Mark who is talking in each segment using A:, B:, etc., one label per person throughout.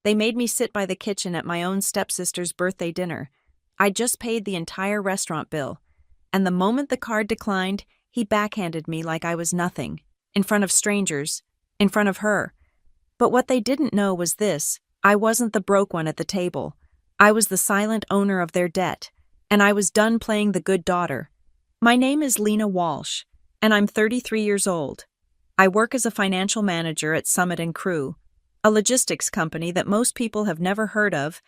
A: They made me sit by the kitchen at my own stepsister's birthday dinner. I'd just paid the entire restaurant bill, and the moment the card declined, he backhanded me like I was nothing, in front of strangers, in front of her. But what they didn't know was this: I wasn't the broke one at the table. I was the silent owner of their debt, and I was done playing the good daughter. My name is Lena Walsh, and I'm 33 years old. I work as a financial manager at Summit & Crew, a logistics company that most people have never heard of,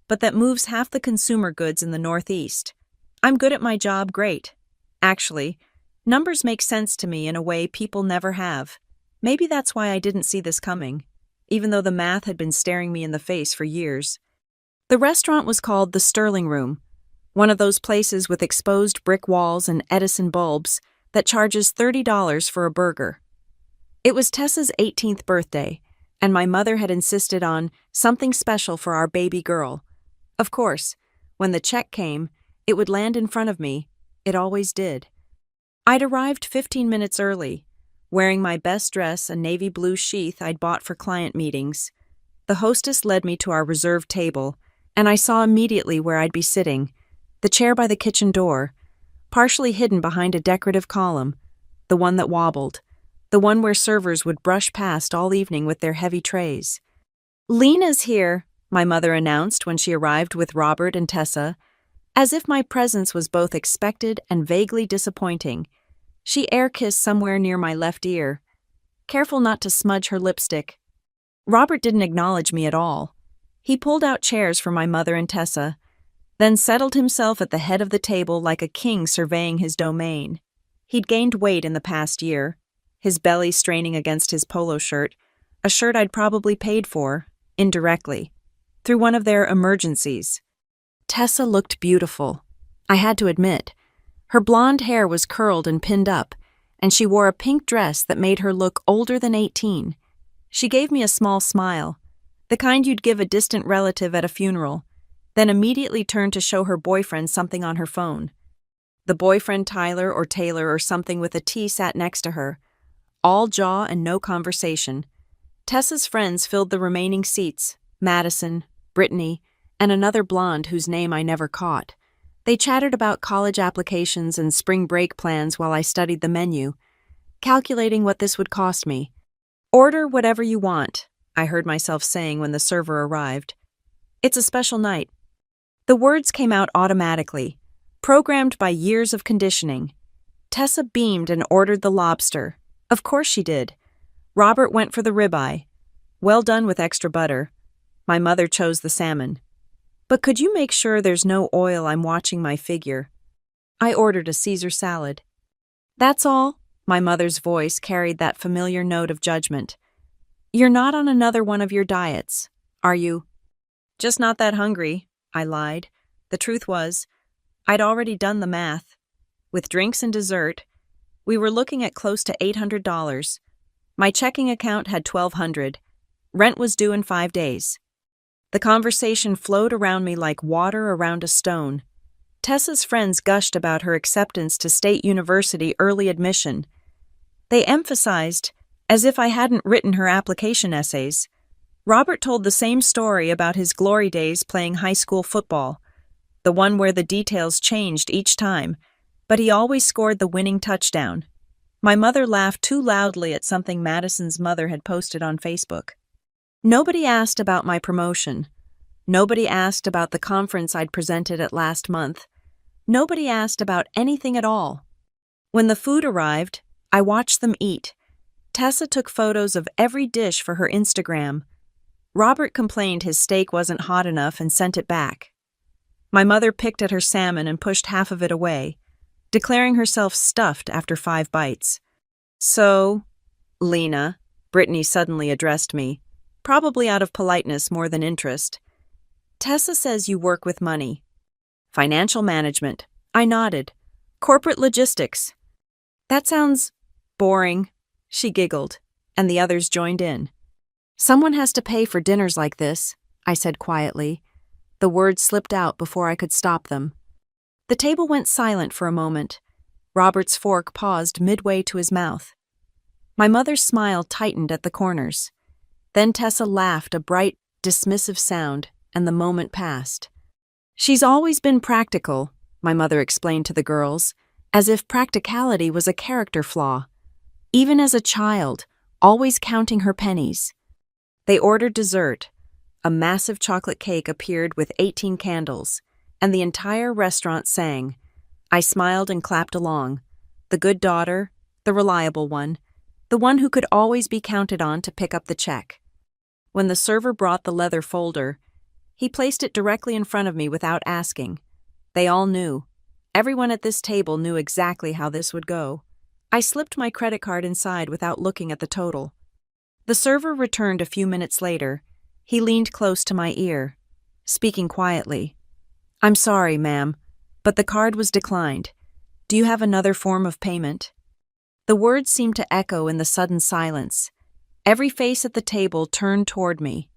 A: but that moves half the consumer goods in the Northeast. I'm good at my job, great. Actually, numbers make sense to me in a way people never have. Maybe that's why I didn't see this coming, even though the math had been staring me in the face for years. The restaurant was called the Sterling Room, one of those places with exposed brick walls and Edison bulbs that charges $30 for a burger. It was Tessa's 18th birthday, and my mother had insisted on something special for our baby girl. Of course, when the check came, it would land in front of me. It always did. I'd arrived 15 minutes early, wearing my best dress, a navy blue sheath I'd bought for client meetings. The hostess led me to our reserved table, and I saw immediately where I'd be sitting, the chair by the kitchen door, partially hidden behind a decorative column, the one that wobbled, the one where servers would brush past all evening with their heavy trays. "Lena's here," my mother announced when she arrived with Robert and Tessa, as if my presence was both expected and vaguely disappointing. She air-kissed somewhere near my left ear, careful not to smudge her lipstick. Robert didn't acknowledge me at all. He pulled out chairs for my mother and Tessa, then settled himself at the head of the table like a king surveying his domain. He'd gained weight in the past year, his belly straining against his polo shirt, a shirt I'd probably paid for, indirectly, through one of their emergencies. Tessa looked beautiful, I had to admit. Her blonde hair was curled and pinned up, and she wore a pink dress that made her look older than 18. She gave me a small smile, the kind you'd give a distant relative at a funeral, then immediately turned to show her boyfriend something on her phone. The boyfriend, Tyler or Taylor or something with a T, sat next to her, all jaw and no conversation. Tessa's friends filled the remaining seats: Madison, Brittany, and another blonde whose name I never caught. They chattered about college applications and spring break plans while I studied the menu, calculating what this would cost me. "Order whatever you want," I heard myself saying when the server arrived. "It's a special night." The words came out automatically, programmed by years of conditioning. Tessa beamed and ordered the lobster. Of course she did. Robert went for the ribeye, well done with extra butter. My mother chose the salmon. "But could you make sure there's no oil? I'm watching my figure." I ordered a Caesar salad. "That's all?" My mother's voice carried that familiar note of judgment. "You're not on another one of your diets, are you?" "Just not that hungry," I lied. The truth was, I'd already done the math. With drinks and dessert, we were looking at close to $800. My checking account had $1,200. Rent was due in 5 days. The conversation flowed around me like water around a stone. Tessa's friends gushed about her acceptance to State University early admission. They emphasized, as if I hadn't written her application essays. Robert told the same story about his glory days playing high school football, the one where the details changed each time, but he always scored the winning touchdown. My mother laughed too loudly at something Madison's mother had posted on Facebook. Nobody asked about my promotion. Nobody asked about the conference I'd presented at last month. Nobody asked about anything at all. When the food arrived, I watched them eat. Tessa took photos of every dish for her Instagram. Robert complained his steak wasn't hot enough and sent it back. My mother picked at her salmon and pushed half of it away, declaring herself stuffed after 5 bites. "So, Lena," Brittany suddenly addressed me, probably out of politeness more than interest. "Tessa says you work with money." "Financial management." I nodded. "Corporate logistics." "That sounds boring," she giggled, and the others joined in. "Someone has to pay for dinners like this," I said quietly. The words slipped out before I could stop them. The table went silent for a moment. Robert's fork paused midway to his mouth. My mother's smile tightened at the corners. Then Tessa laughed, a bright, dismissive sound, and the moment passed. "She's always been practical," my mother explained to the girls, as if practicality was a character flaw. Even as a child, always counting her pennies. They ordered dessert. A massive chocolate cake appeared with 18 candles, and the entire restaurant sang. I smiled and clapped along. The good daughter, the reliable one, the one who could always be counted on to pick up the check. When the server brought the leather folder, he placed it directly in front of me without asking. They all knew. Everyone at this table knew exactly how this would go. I slipped my credit card inside without looking at the total. The server returned a few minutes later. He leaned close to my ear, speaking quietly. "I'm sorry, ma'am, but the card was declined. Do you have another form of payment?" The words seemed to echo in the sudden silence. Every face at the table turned toward me.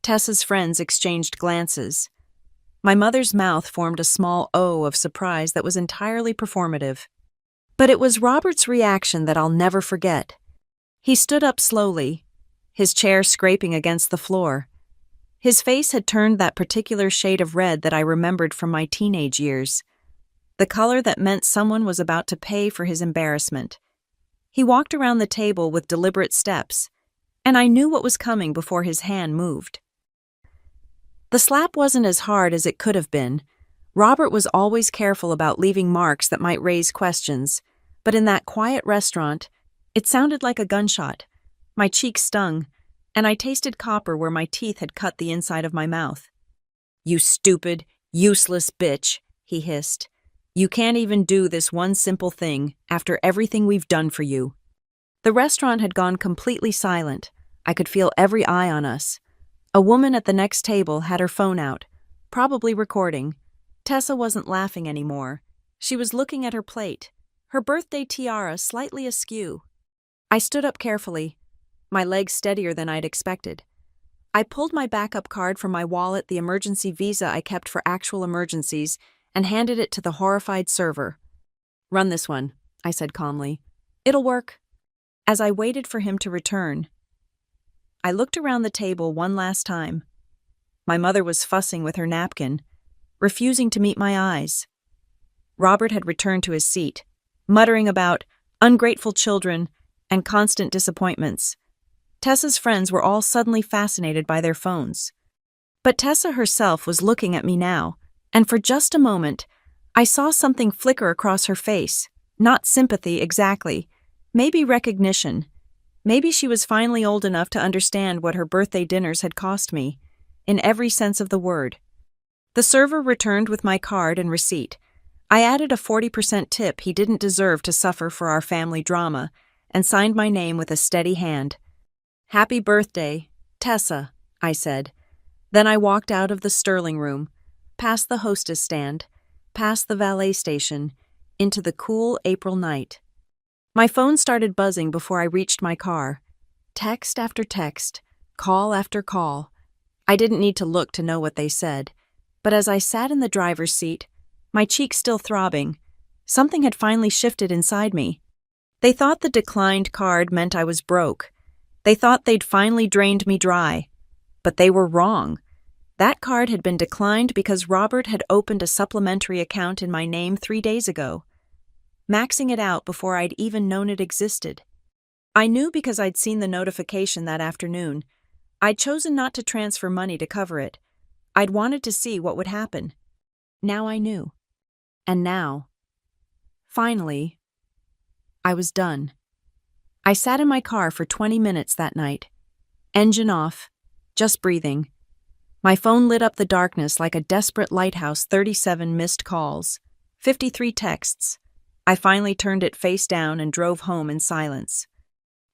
A: Tessa's friends exchanged glances. My mother's mouth formed a small O of surprise that was entirely performative. But it was Robert's reaction that I'll never forget. He stood up slowly, his chair scraping against the floor. His face had turned that particular shade of red that I remembered from my teenage years, the color that meant someone was about to pay for his embarrassment. He walked around the table with deliberate steps, and I knew what was coming before his hand moved. The slap wasn't as hard as it could have been. Robert was always careful about leaving marks that might raise questions, but in that quiet restaurant, it sounded like a gunshot. My cheek stung, and I tasted copper where my teeth had cut the inside of my mouth. "You stupid, useless bitch," he hissed. "You can't even do this one simple thing after everything we've done for you." The restaurant had gone completely silent. I could feel every eye on us. A woman at the next table had her phone out, probably recording. Tessa wasn't laughing anymore. She was looking at her plate, her birthday tiara slightly askew. I stood up carefully, my legs steadier than I'd expected. I pulled my backup card from my wallet, the emergency visa I kept for actual emergencies, and handed it to the horrified server. "Run this one," I said calmly. "It'll work." As I waited for him to return, I looked around the table one last time. My mother was fussing with her napkin, refusing to meet my eyes. Robert had returned to his seat, muttering about ungrateful children and constant disappointments. Tessa's friends were all suddenly fascinated by their phones. But Tessa herself was looking at me now, and for just a moment, I saw something flicker across her face. Not sympathy exactly, maybe recognition. Maybe she was finally old enough to understand what her birthday dinners had cost me, in every sense of the word. The server returned with my card and receipt. I added a 40% tip he didn't deserve to suffer for our family drama, and signed my name with a steady hand. "Happy birthday, Tessa," I said. Then I walked out of the Sterling room, past the hostess stand, past the valet station, into the cool April night. My phone started buzzing before I reached my car. Text after text, call after call. I didn't need to look to know what they said, but as I sat in the driver's seat, my cheeks still throbbing, something had finally shifted inside me. They thought the declined card meant I was broke. They thought they'd finally drained me dry. But they were wrong. That card had been declined because Robert had opened a supplementary account in my name 3 days ago, maxing it out before I'd even known it existed. I knew because I'd seen the notification that afternoon. I'd chosen not to transfer money to cover it. I'd wanted to see what would happen. Now I knew. And now, finally, I was done. I sat in my car for 20 minutes that night. Engine off, just breathing. My phone lit up the darkness like a desperate lighthouse. 37 missed calls, 53 texts. I finally turned it face down and drove home in silence.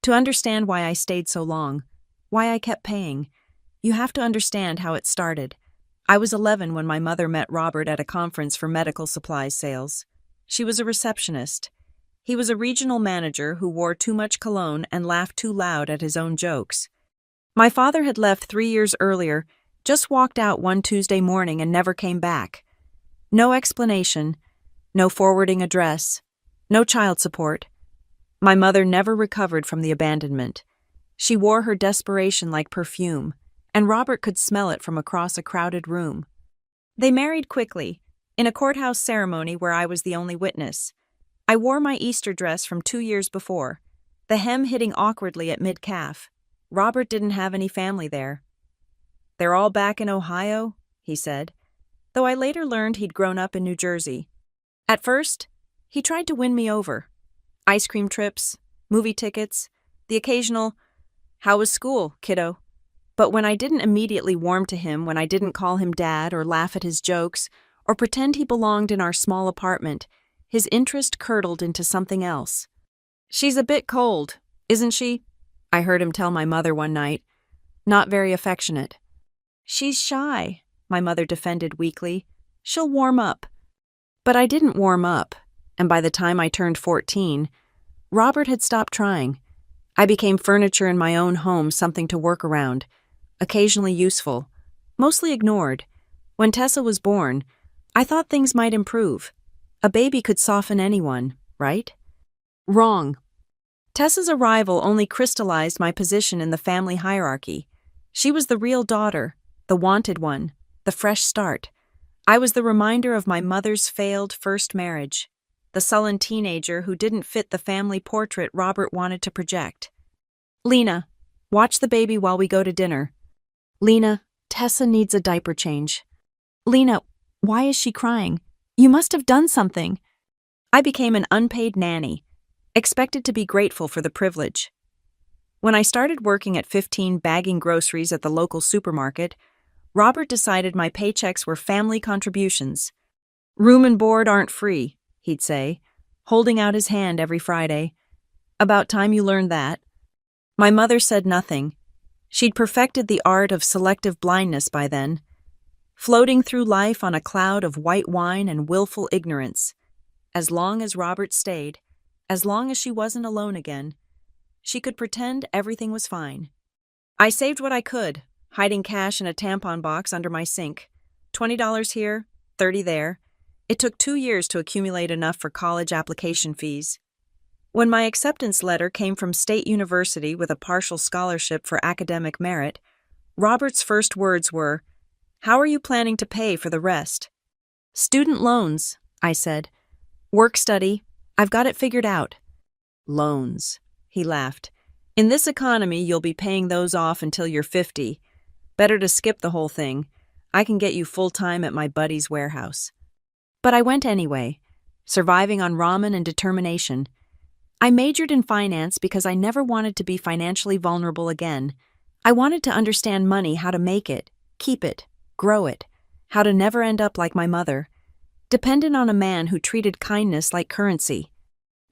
A: To understand why I stayed so long, why I kept paying, you have to understand how it started. I was 11 when my mother met Robert at a conference for medical supplies sales. She was a receptionist. He was a regional manager who wore too much cologne and laughed too loud at his own jokes. My father had left 3 years earlier, just walked out one Tuesday morning and never came back. No explanation, no forwarding address, no child support. My mother never recovered from the abandonment. She wore her desperation like perfume, and Robert could smell it from across a crowded room. They married quickly, in a courthouse ceremony where I was the only witness. I wore my Easter dress from 2 years before, the hem hitting awkwardly at mid-calf. Robert didn't have any family there. "They're all back in Ohio," he said, though I later learned he'd grown up in New Jersey. At first, he tried to win me over. Ice cream trips, movie tickets, the occasional, "How was school, kiddo?" But when I didn't immediately warm to him, when I didn't call him dad or laugh at his jokes or pretend he belonged in our small apartment, his interest curdled into something else. "She's a bit cold, isn't she?" I heard him tell my mother one night. "Not very affectionate." "She's shy," my mother defended weakly. "She'll warm up." But I didn't warm up, and by the time I turned 14, Robert had stopped trying. I became furniture in my own home, something to work around, occasionally useful, mostly ignored. When Tessa was born, I thought things might improve. A baby could soften anyone, right? Wrong. Tessa's arrival only crystallized my position in the family hierarchy. She was the real daughter, the wanted one, the fresh start. I was the reminder of my mother's failed first marriage, the sullen teenager who didn't fit the family portrait Robert wanted to project. "Lena, watch the baby while we go to dinner." "Lena, Tessa needs a diaper change." "Lena, why is she crying? You must have done something." I became an unpaid nanny, expected to be grateful for the privilege. When I started working at 15 bagging groceries at the local supermarket, Robert decided my paychecks were family contributions. "Room and board aren't free," he'd say, holding out his hand every Friday. "About time you learned that." My mother said nothing. She'd perfected the art of selective blindness by then, floating through life on a cloud of white wine and willful ignorance. As long as Robert stayed, as long as she wasn't alone again, she could pretend everything was fine. I saved what I could, hiding cash in a tampon box under my sink. $20 here, $30 there. It took 2 years to accumulate enough for college application fees. When my acceptance letter came from State University with a partial scholarship for academic merit, Robert's first words were, "How are you planning to pay for the rest?" "Student loans," I said. "Work study. I've got it figured out." "Loans," he laughed. "In this economy, you'll be paying those off until you're 50. Better to skip the whole thing. I can get you full-time at my buddy's warehouse." But I went anyway, surviving on ramen and determination. I majored in finance because I never wanted to be financially vulnerable again. I wanted to understand money, how to make it, keep it, grow it, how to never end up like my mother, dependent on a man who treated kindness like currency.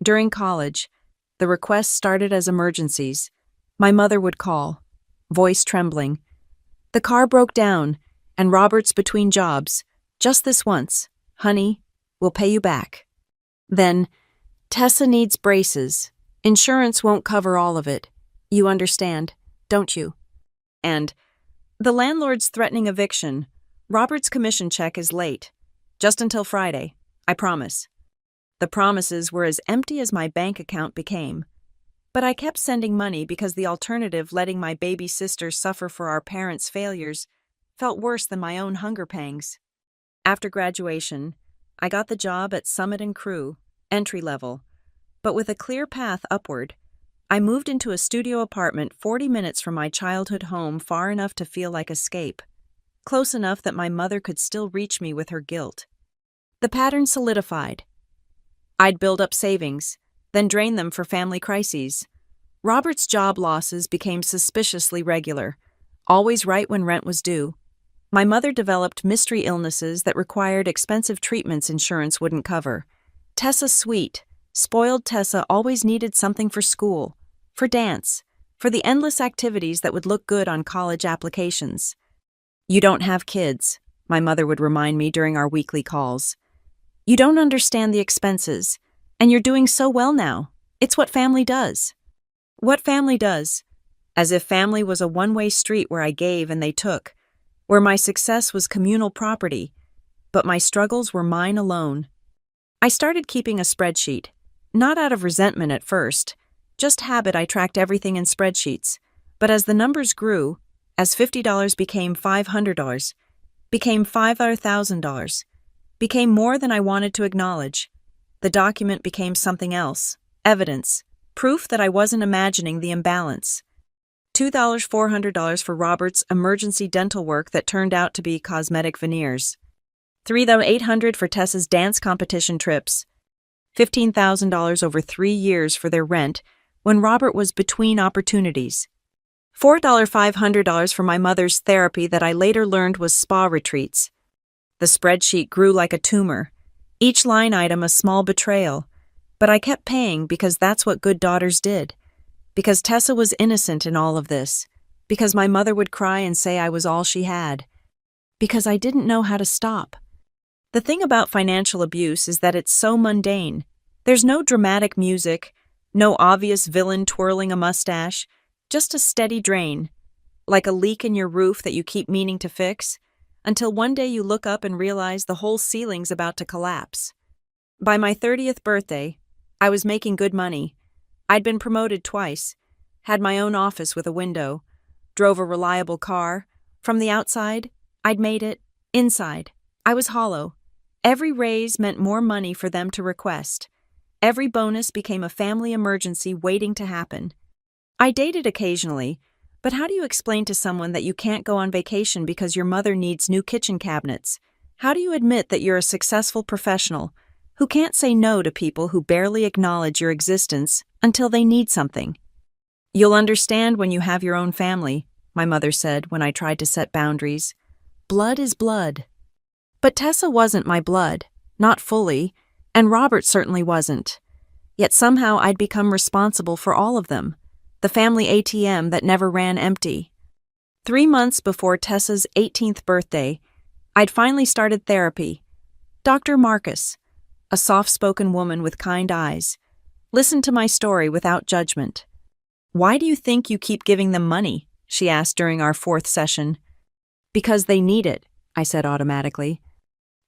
A: During college, the requests started as emergencies. My mother would call, voice trembling. "The car broke down, and Robert's between jobs. Just this once. Honey, we'll pay you back." Then, "Tessa needs braces. Insurance won't cover all of it. You understand, don't you?" And, "The landlord's threatening eviction. Robert's commission check is late. Just until Friday, I promise." The promises were as empty as my bank account became. But I kept sending money because the alternative, letting my baby sister suffer for our parents' failures, felt worse than my own hunger pangs. After graduation, I got the job at Summit & Crew, entry level, but with a clear path upward. I moved into a studio apartment 40 minutes from my childhood home, far enough to feel like escape, close enough that my mother could still reach me with her guilt. The pattern solidified. I'd build up savings, then drain them for family crises. Robert's job losses became suspiciously regular, always right when rent was due. My mother developed mystery illnesses that required expensive treatments insurance wouldn't cover. Tessa Sweet, spoiled Tessa, always needed something for school, for dance, for the endless activities that would look good on college applications. "You don't have kids," my mother would remind me during our weekly calls. "You don't understand the expenses, and you're doing so well now. It's what family does." What family does? As if family was a one-way street where I gave and they took, where my success was communal property, but my struggles were mine alone. I started keeping a spreadsheet, not out of resentment at first, just habit. I tracked everything in spreadsheets, but as the numbers grew, as $50 became $500, became $5,000, became more than I wanted to acknowledge. The document became something else, evidence, proof that I wasn't imagining the imbalance. $2,400 for Robert's emergency dental work that turned out to be cosmetic veneers. $3,800 for Tessa's dance competition trips. $15,000 over 3 years for their rent when Robert was between opportunities. $4,500 for my mother's therapy that I later learned was spa retreats. The spreadsheet grew like a tumor, each line item a small betrayal, but I kept paying because that's what good daughters did, because Tessa was innocent in all of this, because my mother would cry and say I was all she had, because I didn't know how to stop. The thing about financial abuse is that it's so mundane. There's no dramatic music, no obvious villain twirling a mustache, just a steady drain, like a leak in your roof that you keep meaning to fix, until one day you look up and realize the whole ceiling's about to collapse. By my 30th birthday, I was making good money. I'd been promoted twice, had my own office with a window, drove a reliable car. From the outside, I'd made it. Inside, I was hollow. Every raise meant more money for them to request. Every bonus became a family emergency waiting to happen. I dated occasionally, but how do you explain to someone that you can't go on vacation because your mother needs new kitchen cabinets? How do you admit that you're a successful professional who can't say no to people who barely acknowledge your existence until they need something? "You'll understand when you have your own family," my mother said when I tried to set boundaries. Blood is blood. But Tessa wasn't my blood, not fully, and Robert certainly wasn't. Yet somehow I'd become responsible for all of them, the family ATM that never ran empty. 3 months before Tessa's 18th birthday, I'd finally started therapy. Dr. Marcus, a soft-spoken woman with kind eyes, listened to my story without judgment. "Why do you think you keep giving them money?" she asked during our 4th session. "Because they need it," I said automatically.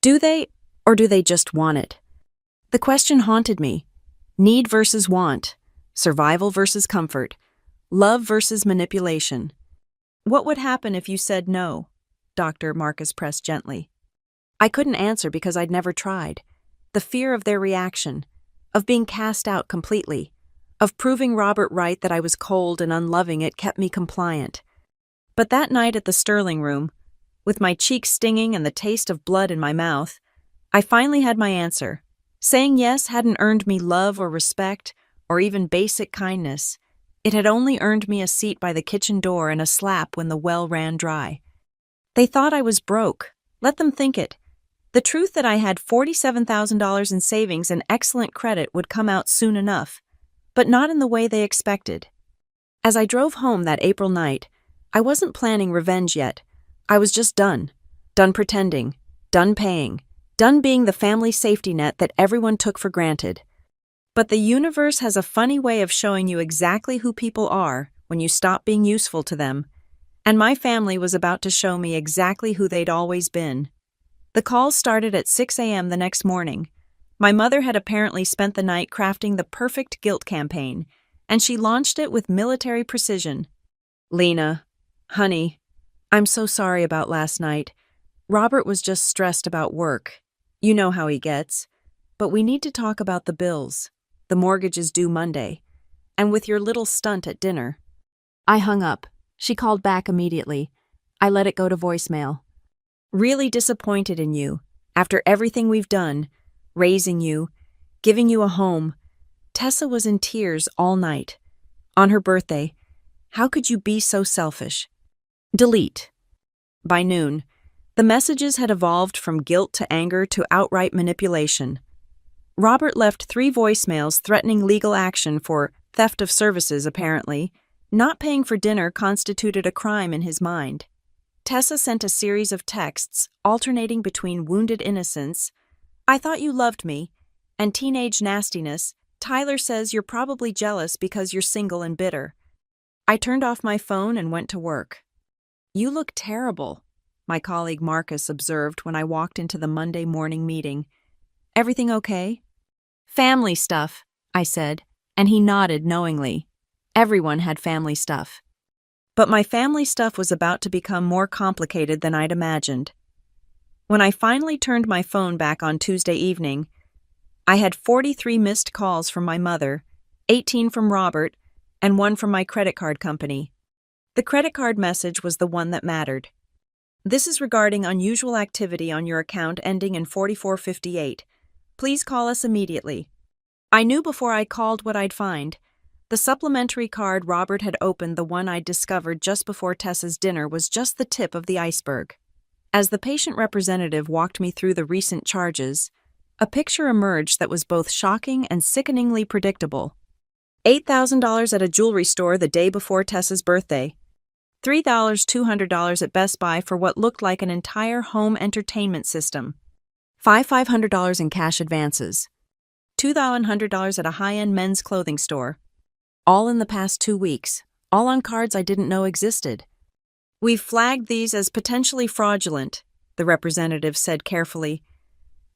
A: "Do they, or do they just want it?" The question haunted me. Need versus want, survival versus comfort, love versus manipulation. "What would happen if you said no?" Dr. Marcus pressed gently. I couldn't answer because I'd never tried. The fear of their reaction, of being cast out completely, of proving Robert right that I was cold and unloving, it kept me compliant. But that night at the Sterling Room, with my cheeks stinging and the taste of blood in my mouth, I finally had my answer. Saying yes hadn't earned me love or respect, or even basic kindness. It had only earned me a seat by the kitchen door and a slap when the well ran dry. They thought I was broke. Let them think it. The truth that I had $47,000 in savings and excellent credit would come out soon enough, but not in the way they expected. As I drove home that April night, I wasn't planning revenge yet. I was just done. Done pretending. Done paying. Done being the family safety net that everyone took for granted. But the universe has a funny way of showing you exactly who people are when you stop being useful to them, and my family was about to show me exactly who they'd always been. The calls started at 6 a.m. the next morning. My mother had apparently spent the night crafting the perfect guilt campaign, and she launched it with military precision. "Lena, honey, I'm so sorry about last night. Robert was just stressed about work. You know how he gets. But we need to talk about the bills. The mortgage is due Monday. And with your little stunt at dinner." I hung up. She called back immediately. I let it go to voicemail. "Really disappointed in you. After everything we've done, raising you, giving you a home." Tessa was in tears all night. On her birthday. How could you be so selfish? Delete. By noon, the messages had evolved from guilt to anger to outright manipulation. Robert left 3 voicemails threatening legal action for theft of services, apparently. Not paying for dinner constituted a crime in his mind. Tessa sent a series of texts alternating between wounded innocence, "I thought you loved me," and teenage nastiness, "Tyler says you're probably jealous because you're single and bitter." I turned off my phone and went to work. "You look terrible," my colleague Marcus observed when I walked into the Monday morning meeting. "Everything okay?" "Family stuff," I said, and he nodded knowingly. Everyone had family stuff. But my family stuff was about to become more complicated than I'd imagined. When I finally turned my phone back on Tuesday evening, I had 43 missed calls from my mother, 18 from Robert, and 1 from my credit card company. The credit card message was the one that mattered. This is regarding unusual activity on your account ending in 4458. Please call us immediately. I knew before I called what I'd find. The supplementary card Robert had opened, the one I'd discovered just before Tessa's dinner, was just the tip of the iceberg. As the patient representative walked me through the recent charges, a picture emerged that was both shocking and sickeningly predictable. $8,000 at a jewelry store the day before Tessa's birthday. $3,200 at Best Buy for what looked like an entire home entertainment system. $500 in cash advances. $2,100 at a high-end men's clothing store. All in the past 2 weeks, all on cards I didn't know existed. We've flagged these as potentially fraudulent, the representative said carefully.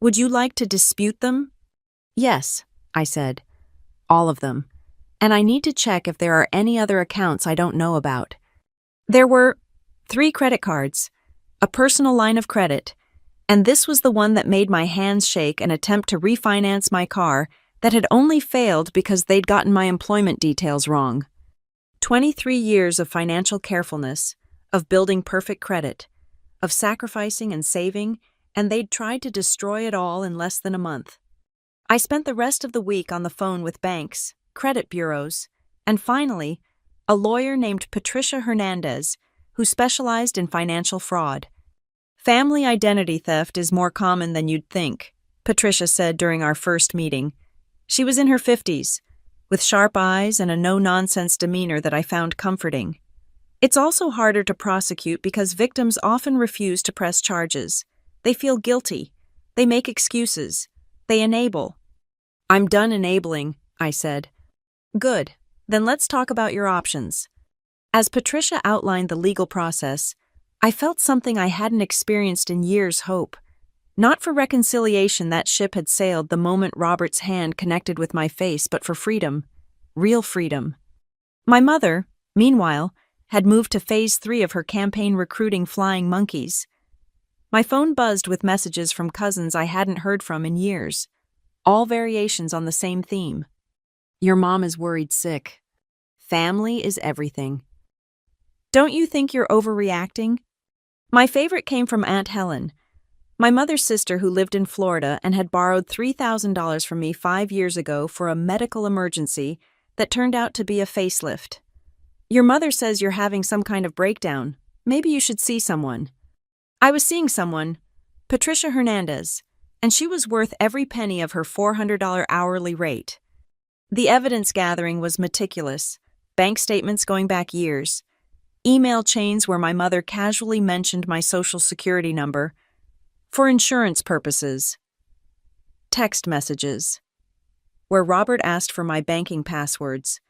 A: Would you like to dispute them? Yes, I said. All of them. And I need to check if there are any other accounts I don't know about. There were 3 credit cards, a personal line of credit, and this was the one that made my hands shake an attempt to refinance my car that had only failed because they'd gotten my employment details wrong. 23 years of financial carefulness, of building perfect credit, of sacrificing and saving, and they'd tried to destroy it all in less than a month. I spent the rest of the week on the phone with banks, credit bureaus, and finally, a lawyer named Patricia Hernandez, who specialized in financial fraud. Family identity theft is more common than you'd think, Patricia said during our first meeting. She was in her 50s, with sharp eyes and a no-nonsense demeanor that I found comforting. It's also harder to prosecute because victims often refuse to press charges. They feel guilty. They make excuses. They enable. I'm done enabling, I said. Good. Then let's talk about your options. As Patricia outlined the legal process, I felt something I hadn't experienced in years: hope. Not for reconciliation, that ship had sailed the moment Robert's hand connected with my face, but for freedom. Real freedom. My mother, meanwhile, had moved to phase 3 of her campaign recruiting flying monkeys. My phone buzzed with messages from cousins I hadn't heard from in years, all variations on the same theme. Your mom is worried sick. Family is everything. Don't you think you're overreacting? My favorite came from Aunt Helen, my mother's sister who lived in Florida and had borrowed $3,000 from me 5 years ago for a medical emergency that turned out to be a facelift. Your mother says you're having some kind of breakdown. Maybe you should see someone. I was seeing someone, Patricia Hernandez, and she was worth every penny of her $400 hourly rate. The evidence gathering was meticulous, bank statements going back years, email chains where my mother casually mentioned my social security number for insurance purposes, text messages where Robert asked for my banking passwords,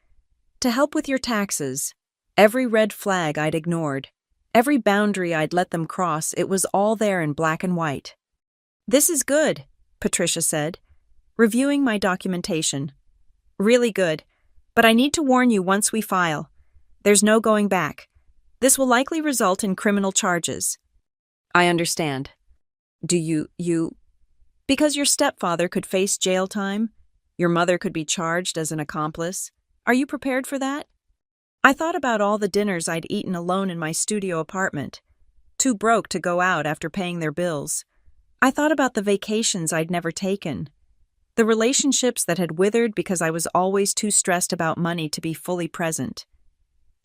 A: to help with your taxes, every red flag I'd ignored, every boundary I'd let them cross, it was all there in black and white. This is good, Patricia said, reviewing my documentation. Really good, but I need to warn you once we file. There's no going back. This will likely result in criminal charges. I understand. Do you... Because your stepfather could face jail time, your mother could be charged as an accomplice. Are you prepared for that? I thought about all the dinners I'd eaten alone in my studio apartment, too broke to go out after paying their bills. I thought about the vacations I'd never taken, the relationships that had withered because I was always too stressed about money to be fully present.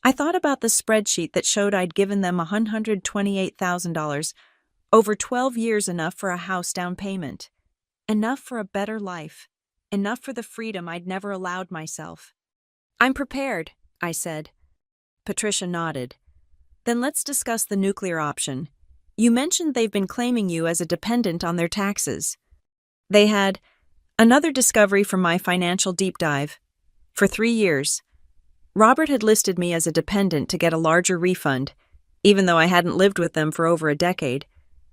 A: I thought about the spreadsheet that showed I'd given them $128,000, over 12 years, enough for a house down payment, enough for a better life, enough for the freedom I'd never allowed myself. I'm prepared, I said. Patricia nodded. Then let's discuss the nuclear option. You mentioned they've been claiming you as a dependent on their taxes. They had. Another discovery from my financial deep dive. For 3 years, Robert had listed me as a dependent to get a larger refund, even though I hadn't lived with them for over a decade.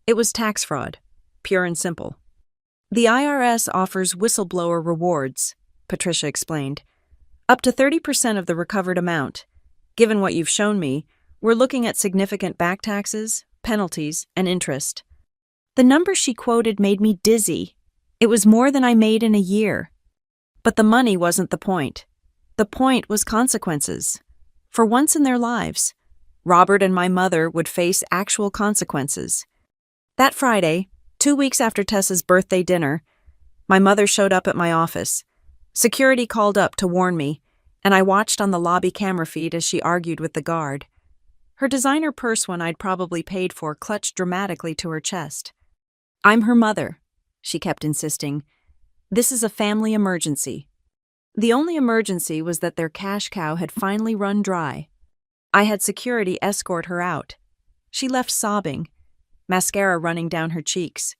A: It was tax fraud, pure and simple. The IRS offers whistleblower rewards, Patricia explained. Up to 30% of the recovered amount. Given what you've shown me, We're looking at significant back taxes, penalties, and interest. The number she quoted made me dizzy. It was more than I made in a year. But the money wasn't the point. The point was consequences. For once in their lives, Robert and my mother would face actual consequences. That Friday, 2 weeks after Tessa's birthday dinner, my mother showed up at my office. Security called up to warn me, and I watched on the lobby camera feed as she argued with the guard. Her designer purse one I'd probably paid for clutched dramatically to her chest. "I'm her mother," she kept insisting. "This is a family emergency." The only emergency was that their cash cow had finally run dry. I had security escort her out. She left sobbing, mascara running down her cheeks.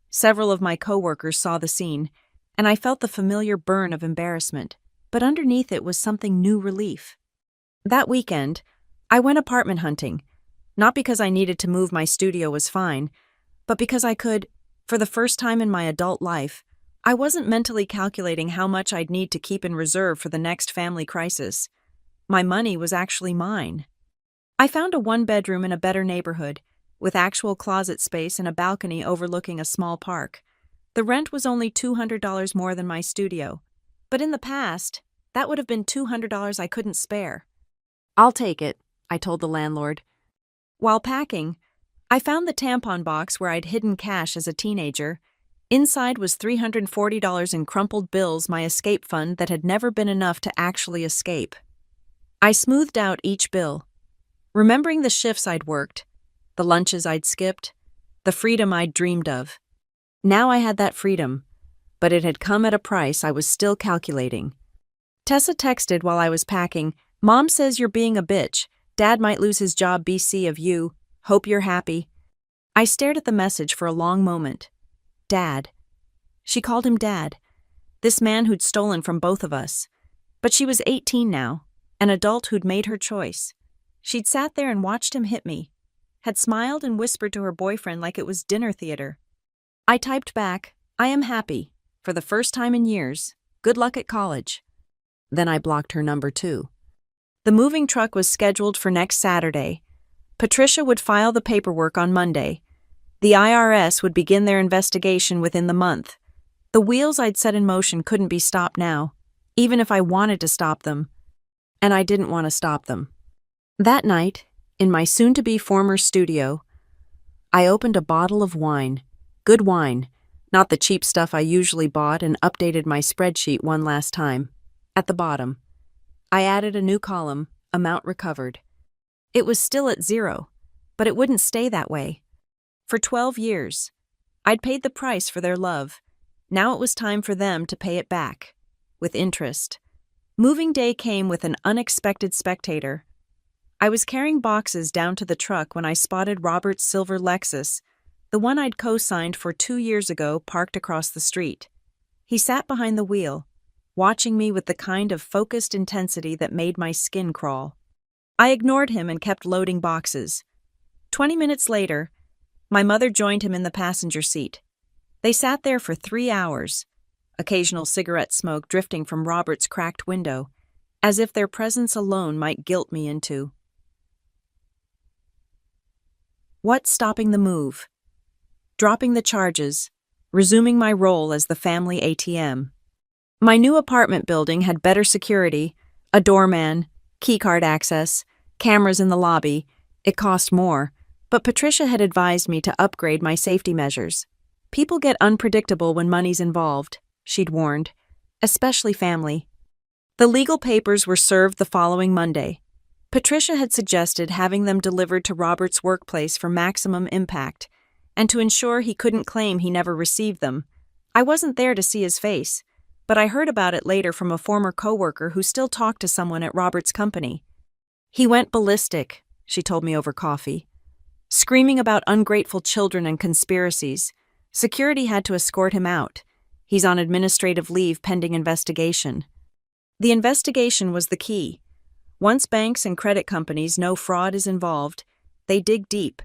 A: Several of my coworkers saw the scene, and I felt the familiar burn of embarrassment, but underneath it was something new relief. That weekend, I went apartment hunting, not because I needed to move, my studio was fine, but because I could, for the first time in my adult life, I wasn't mentally calculating how much I'd need to keep in reserve for the next family crisis. My money was actually mine. I found a one-bedroom in a better neighborhood, with actual closet space and a balcony overlooking a small park. The rent was only $200 more than my studio, but in the past, that would have been $200 I couldn't spare. "I'll take it," I told the landlord. While packing, I found the tampon box where I'd hidden cash as a teenager. Inside was $340 in crumpled bills, my escape fund that had never been enough to actually escape. I smoothed out each bill, remembering the shifts I'd worked, the lunches I'd skipped, the freedom I'd dreamed of. Now I had that freedom, but it had come at a price I was still calculating. Tessa texted while I was packing, "Mom says you're being a bitch. Dad might lose his job BC of you. Hope you're happy." I stared at the message for a long moment. Dad. She called him Dad, this man who'd stolen from both of us. But she was 18 now, an adult who'd made her choice. She'd sat there and watched him hit me, had smiled and whispered to her boyfriend like it was dinner theater. I typed back, "I am happy, for the first time in years. Good luck at college." Then I blocked her number too. The moving truck was scheduled for next Saturday. Patricia would file the paperwork on Monday. The IRS would begin their investigation within the month. The wheels I'd set in motion couldn't be stopped now, even if I wanted to stop them. And I didn't want to stop them. That night, in my soon-to-be former studio, I opened a bottle of wine. Good wine, not the cheap stuff I usually bought, and updated my spreadsheet one last time. At the bottom, I added a new column, amount recovered. It was still at 0, but it wouldn't stay that way. For 12 years, I'd paid the price for their love. Now it was time for them to pay it back, with interest. Moving day came with an unexpected spectator. I was carrying boxes down to the truck when I spotted Robert's silver Lexus, the one I'd co-signed for 2 years ago, parked across the street. He sat behind the wheel, watching me with the kind of focused intensity that made my skin crawl. I ignored him and kept loading boxes. 20 minutes later, my mother joined him in the passenger seat. They sat there for 3 hours, occasional cigarette smoke drifting from Robert's cracked window, as if their presence alone might guilt me into. What's stopping the move? Dropping the charges, resuming my role as the family ATM. My new apartment building had better security, a doorman, keycard access, cameras in the lobby. It cost more, but Patricia had advised me to upgrade my safety measures. People get unpredictable when money's involved, she'd warned, especially family. The legal papers were served the following Monday. Patricia had suggested having them delivered to Robert's workplace for maximum impact, and to ensure he couldn't claim he never received them. I wasn't there to see his face, but I heard about it later from a former coworker who still talked to someone at Robert's company. "He went ballistic," she told me over coffee, screaming about ungrateful children and conspiracies. Security had to escort him out. He's on administrative leave pending investigation. The investigation was the key. Once banks and credit companies know fraud is involved, they dig deep.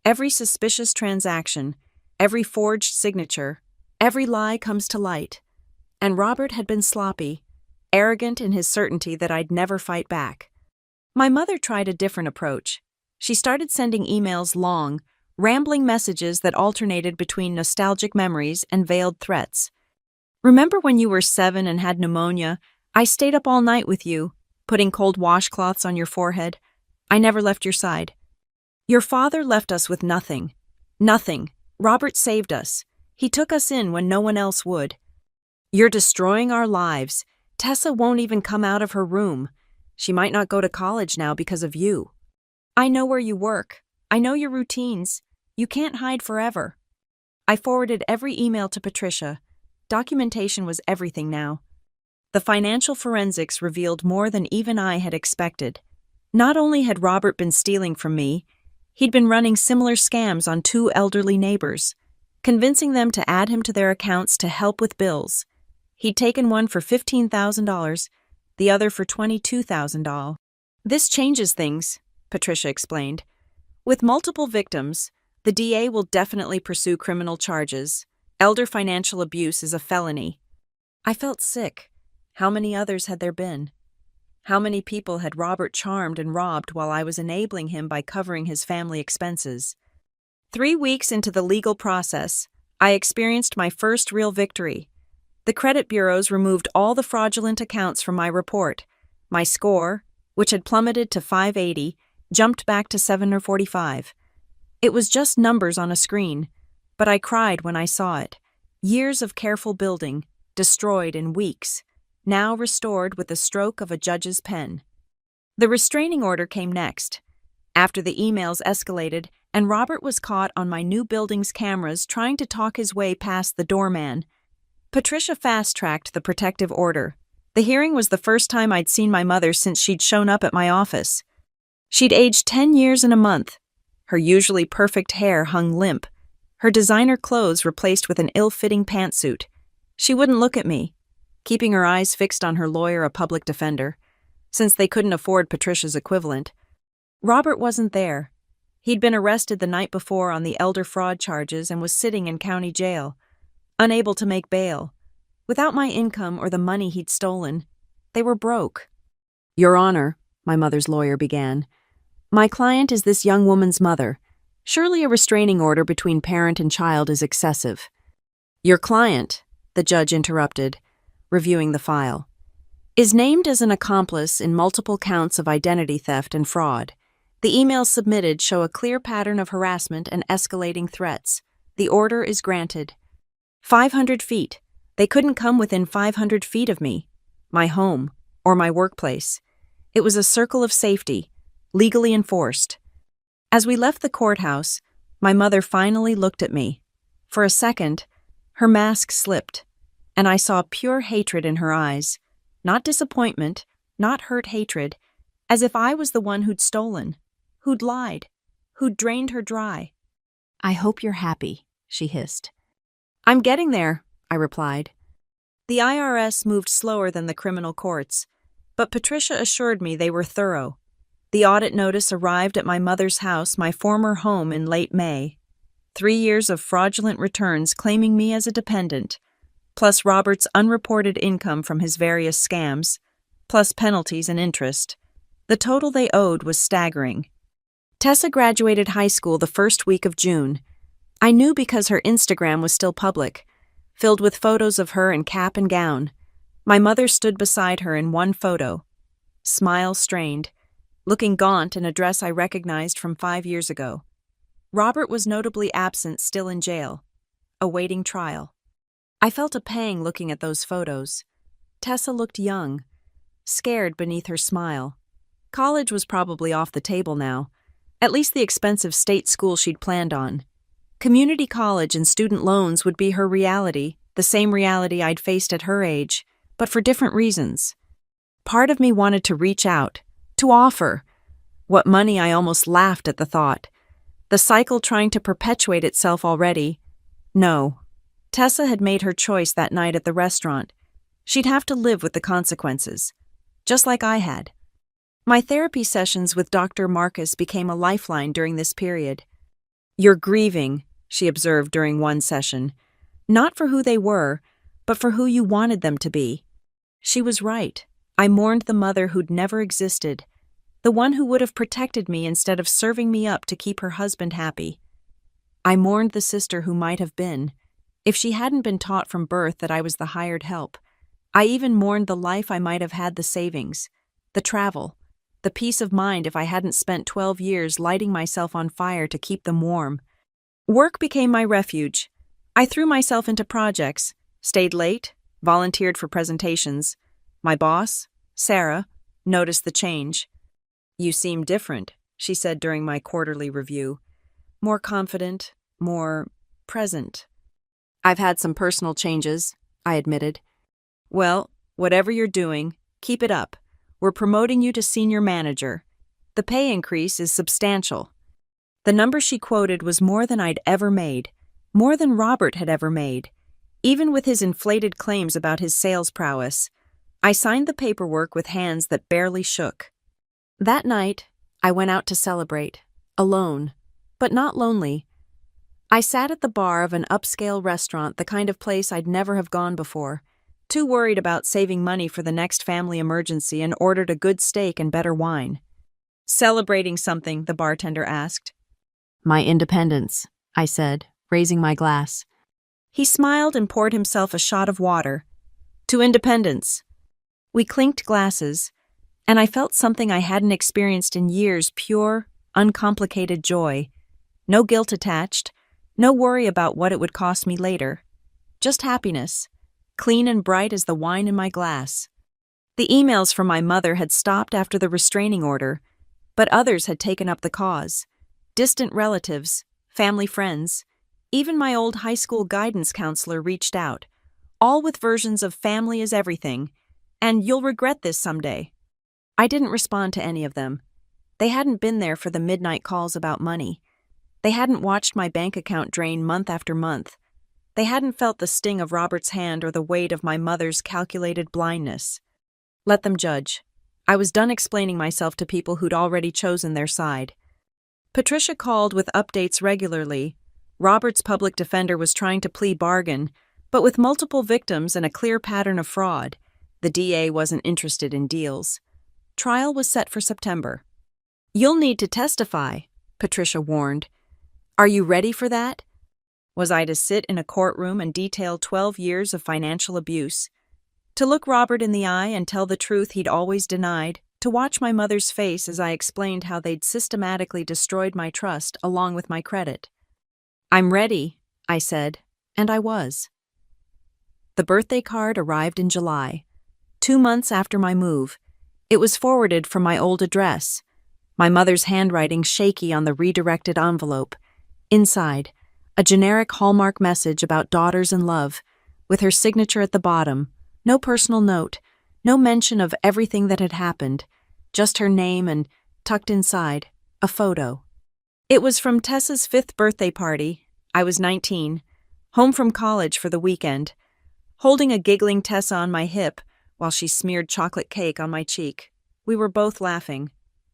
A: Every suspicious transaction, every forged signature, every lie comes to light. And Robert had been sloppy, arrogant in his certainty that I'd never fight back. My mother tried a different approach. She started sending emails long, rambling messages that alternated between nostalgic memories and veiled threats. Remember when you were 7 and had pneumonia? I stayed up all night with you, putting cold washcloths on your forehead. I never left your side. Your father left us with nothing. Nothing. Robert saved us. He took us in when no one else would. You're destroying our lives. Tessa won't even come out of her room. She might not go to college now because of you. I know where you work. I know your routines. You can't hide forever. I forwarded every email to Patricia. Documentation was everything now. The financial forensics revealed more than even I had expected. Not only had Robert been stealing from me, he'd been running similar scams on 2 elderly neighbors, convincing them to add him to their accounts to help with bills. He'd taken one for $15,000, the other for $22,000. This changes things, Patricia explained. With multiple victims, the DA will definitely pursue criminal charges. Elder financial abuse is a felony. I felt sick. How many others had there been? How many people had Robert charmed and robbed while I was enabling him by covering his family expenses? 3 weeks into the legal process, I experienced my first real victory. The credit bureaus removed all the fraudulent accounts from my report. My score, which had plummeted to 580, jumped back to 745. It was just numbers on a screen, but I cried when I saw it. Years of careful building, destroyed in weeks, now restored with the stroke of a judge's pen. The restraining order came next. After the emails escalated and Robert was caught on my new building's cameras trying to talk his way past the doorman, Patricia fast-tracked the protective order. The hearing was the first time I'd seen my mother since she'd shown up at my office. She'd aged 10 years and a month. Her usually perfect hair hung limp, her designer clothes replaced with an ill-fitting pantsuit. She wouldn't look at me, keeping her eyes fixed on her lawyer, a public defender, since they couldn't afford Patricia's equivalent. Robert wasn't there. He'd been arrested the night before on the elder fraud charges and was sitting in county jail, unable to make bail. Without my income or the money he'd stolen, they were broke. Your Honor, my mother's lawyer began, my client is this young woman's mother. Surely a restraining order between parent and child is excessive. Your client, the judge interrupted, reviewing the file, is named as an accomplice in multiple counts of identity theft and fraud. The emails submitted show a clear pattern of harassment and escalating threats. The order is granted. 500 feet. They couldn't come within 500 feet of me, my home, or my workplace. It was a circle of safety, legally enforced. As we left the courthouse, my mother finally looked at me. For a second, her mask slipped, and I saw pure hatred in her eyes. Not disappointment, not hurt hatred, as if I was the one who'd stolen, who'd lied, who'd drained her dry. I hope you're happy, she hissed. I'm getting there, I replied. The IRS moved slower than the criminal courts, but Patricia assured me they were thorough. The audit notice arrived at my mother's house, my former home, in late May. 3 years of fraudulent returns claiming me as a dependent, plus Robert's unreported income from his various scams, plus penalties and interest. The total they owed was staggering. Tessa graduated high school the first week of June. I knew because her Instagram was still public, filled with photos of her in cap and gown. My mother stood beside her in one photo, smile strained, looking gaunt in a dress I recognized from 5 years ago. Robert was notably absent, still in jail, awaiting trial. I felt a pang looking at those photos. Tessa looked young, scared beneath her smile. College was probably off the table now, at least the expensive state school she'd planned on. Community college and student loans would be her reality, the same reality I'd faced at her age, but for different reasons. Part of me wanted to reach out, to offer. What money, I almost laughed at the thought. The cycle trying to perpetuate itself already. No. Tessa had made her choice that night at the restaurant. She'd have to live with the consequences, just like I had. My therapy sessions with Dr. Marcus became a lifeline during this period. You're grieving, she observed during one session, not for who they were, but for who you wanted them to be. She was right. I mourned the mother who'd never existed. the one who would have protected me instead of serving me up to keep her husband happy. I mourned the sister who might have been, if she hadn't been taught from birth that I was the hired help. I even mourned the life I might have had, the savings, the travel, the peace of mind if I hadn't spent 12 years lighting myself on fire to keep them warm. Work became my refuge. I threw myself into projects, stayed late, volunteered for presentations. My boss, Sarah, noticed the change. "You seem different," she said during my quarterly review. "More confident, more present." "I've had some personal changes," I admitted. "Well, whatever you're doing, keep it up. We're promoting you to senior manager. The pay increase is substantial." The number she quoted was more than I'd ever made, more than Robert had ever made. Even with his inflated claims about his sales prowess, I signed the paperwork with hands that barely shook. That night, I went out to celebrate, alone, but not lonely. I sat at the bar of an upscale restaurant, the kind of place I'd never have gone before, too worried about saving money for the next family emergency, and ordered a good steak and better wine. "Celebrating something?" the bartender asked. "My independence," I said, raising my glass. He smiled and poured himself a shot of water. "To independence." We clinked glasses, and I felt something I hadn't experienced in years: pure, uncomplicated joy. No guilt attached, no worry about what it would cost me later. Just happiness, clean and bright as the wine in my glass. The emails from my mother had stopped after the restraining order, but others had taken up the cause. Distant relatives, family friends, even my old high school guidance counselor reached out, all with versions of "family is everything," and "you'll regret this someday." I didn't respond to any of them. They hadn't been there for the midnight calls about money. They hadn't watched my bank account drain month after month. They hadn't felt the sting of Robert's hand or the weight of my mother's calculated blindness. Let them judge. I was done explaining myself to people who'd already chosen their side. Patricia called with updates regularly. Robert's public defender was trying to plea bargain, but with multiple victims and a clear pattern of fraud, the DA wasn't interested in deals. Trial was set for September. "You'll need to testify," Patricia warned. "Are you ready for that?" Was I to sit in a courtroom and detail 12 years of financial abuse? To look Robert in the eye and tell the truth he'd always denied? To watch my mother's face as I explained how they'd systematically destroyed my trust along with my credit? "I'm ready," I said, and I was. The birthday card arrived in July, 2 months after my move. It was forwarded from my old address, my mother's handwriting shaky on the redirected envelope. Inside, a generic Hallmark message about daughters and love, with her signature at the bottom. No personal note, no mention of everything that had happened, just her name and, tucked inside, a photo. It was from Tessa's 5th birthday party. I was 19, home from college for the weekend, holding a giggling Tessa on my hip while she smeared chocolate cake on my cheek. We were both laughing.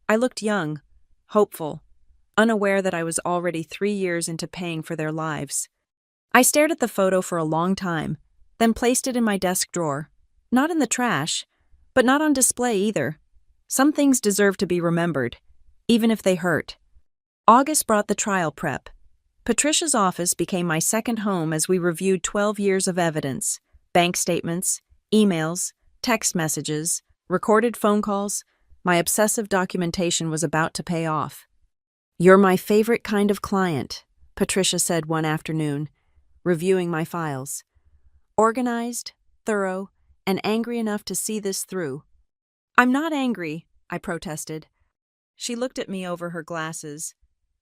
A: I looked young, hopeful, unaware that I was already 3 years into paying for their lives. I stared at the photo for a long time, then placed it in my desk drawer. Not in the trash, but not on display either. Some things deserve to be remembered, even if they hurt. August brought the trial prep. Patricia's office became my second home as we reviewed 12 years of evidence: bank statements, emails, text messages, recorded phone calls. My obsessive documentation was about to pay off. "You're my favorite kind of client," Patricia said one afternoon, reviewing my files. "Organized, thorough, and angry enough to see this through." "I'm not angry," I protested. She looked at me over her glasses.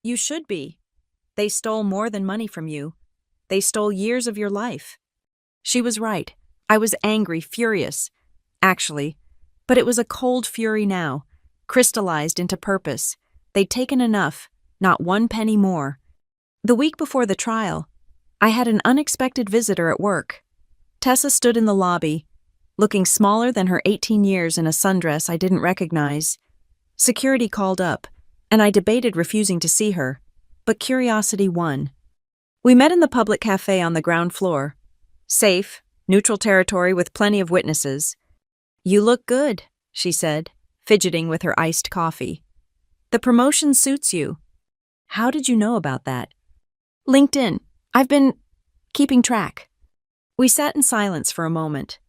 A: "You should be. They stole more than money from you. They stole years of your life." She was right. I was angry, furious, actually, but it was a cold fury now, crystallized into purpose. They'd taken enough, not 1 penny more. The week before the trial, I had an unexpected visitor at work. Tessa stood in the lobby, looking smaller than her 18 years in a sundress I didn't recognize. Security called up, and I debated refusing to see her, but curiosity won. We met in the public cafe on the ground floor. Safe, neutral territory with plenty of witnesses. "You look good," she said, fidgeting with her iced coffee. The promotion suits you. How did you know about that? LinkedIn. I've been keeping track. We sat in silence for a moment.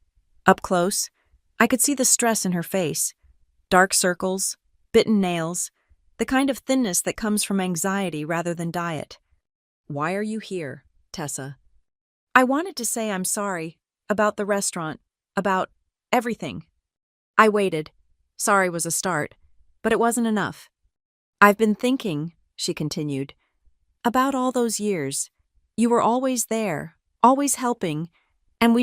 A: Up close, I could see the stress in her face. Dark circles, bitten nails, the kind of thinness that comes from anxiety rather than diet. Why are you here, Tessa? I wanted to say I'm sorry, about the restaurant, about everything. I waited. Sorry was a start, but it wasn't enough. I've been thinking, she continued, about all those years. You were always there, always helping, and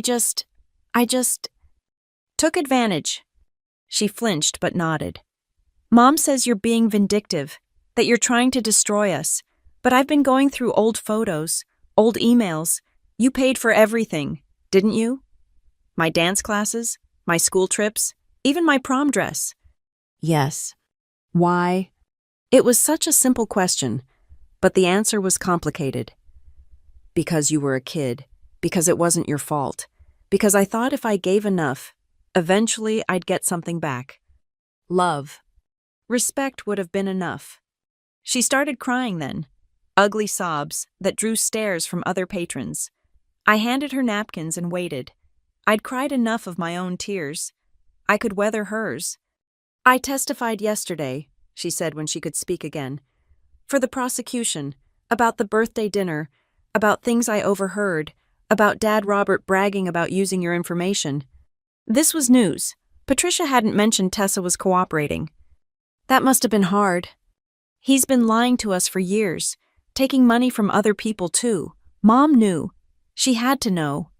A: I just took advantage. She flinched but nodded. Mom says you're being vindictive, that you're trying to destroy us, but I've been going through old photos, old emails. You paid for everything, didn't you? My dance classes, my school trips, even my prom dress. Yes. Why? It was such a simple question, but the answer was complicated. Because you were a kid, because it wasn't your fault, because I thought if I gave enough, eventually I'd get something back. Love. Respect would have been enough. She started crying then, ugly sobs that drew stares from other patrons. I handed her napkins and waited. I'd cried enough of my own tears. I could weather hers. I testified yesterday, she said when she could speak again, for the prosecution, about the birthday dinner, about things I overheard, about Dad Robert bragging about using your information. This was news. Patricia hadn't mentioned Tessa was cooperating. That must have been hard. He's been lying to us for years, taking money from other people too. Mom knew. She had to know.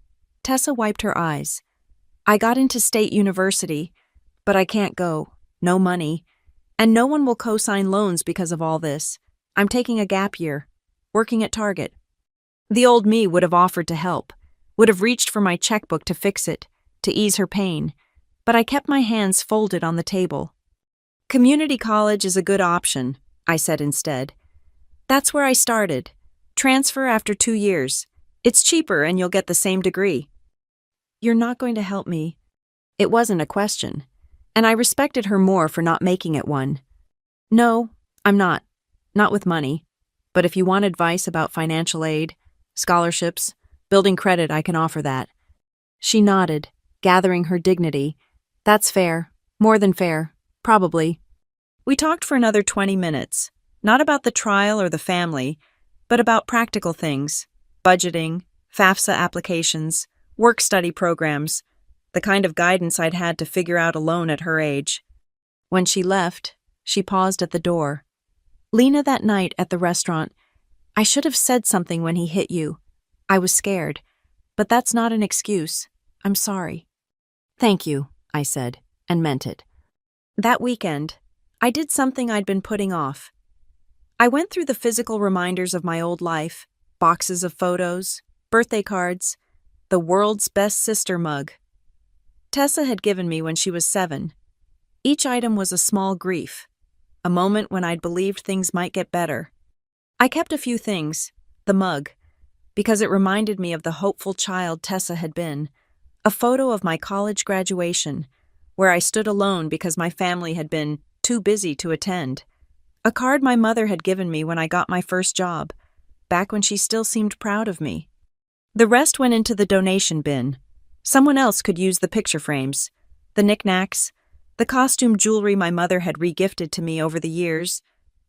A: Tessa wiped her eyes. I got into state university, but I can't go. No money. And no one will co-sign loans because of all this. I'm taking a gap year, working at Target. The old me would have offered to help, would have reached for my checkbook to fix it, to ease her pain, but I kept my hands folded on the table. Community college is a good option, I said instead. That's where I started. Transfer after 2 years. It's cheaper and you'll get the same degree. You're not going to help me. It wasn't a question, and I respected her more for not making it one. No, I'm not. Not with money. But if you want advice about financial aid, scholarships, building credit, I can offer that. She nodded, gathering her dignity. That's fair. More than fair. Probably. We talked for another 20 minutes, not about the trial or the family, but about practical things, budgeting, FAFSA applications, work-study programs, the kind of guidance I'd had to figure out alone at her age. When she left, she paused at the door. Lena, that night at the restaurant, I should have said something when he hit you. I was scared, but that's not an excuse. I'm sorry. Thank you, I said, and meant it. That weekend, I did something I'd been putting off. I went through the physical reminders of my old life, boxes of photos, birthday cards, the world's best sister mug. Tessa had given me when she was 7. Each item was a small grief, a moment when I'd believed things might get better. I kept a few things, the mug, because it reminded me of the hopeful child Tessa had been, a photo of my college graduation, where I stood alone because my family had been too busy to attend, a card my mother had given me when I got my first job, back when she still seemed proud of me. The rest went into the donation bin. Someone else could use the picture frames, the knickknacks, the costume jewelry my mother had re-gifted to me over the years.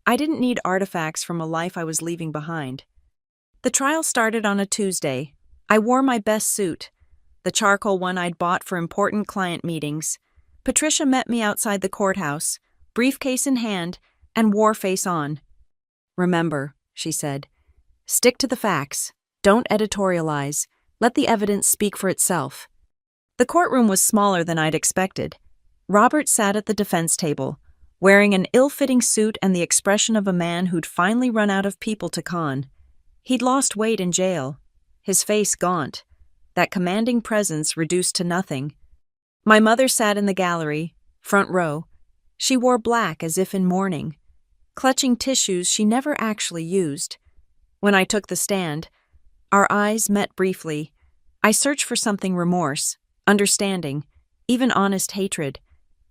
A: I didn't need artifacts from a life I was leaving behind. The trial started on a Tuesday. I wore my best suit, the charcoal one I'd bought for important client meetings. Patricia met me outside the courthouse, briefcase in hand, and war face on. Remember, she said, stick to the facts. Don't editorialize. Let the evidence speak for itself. The courtroom was smaller than I'd expected. Robert sat at the defense table, wearing an ill-fitting suit and the expression of a man who'd finally run out of people to con. He'd lost weight in jail, his face gaunt, that commanding presence reduced to nothing. My mother sat in the gallery, front row. She wore black as if in mourning, clutching tissues she never actually used. When I took the stand, our eyes met briefly. I searched for something: remorse, understanding, even honest hatred.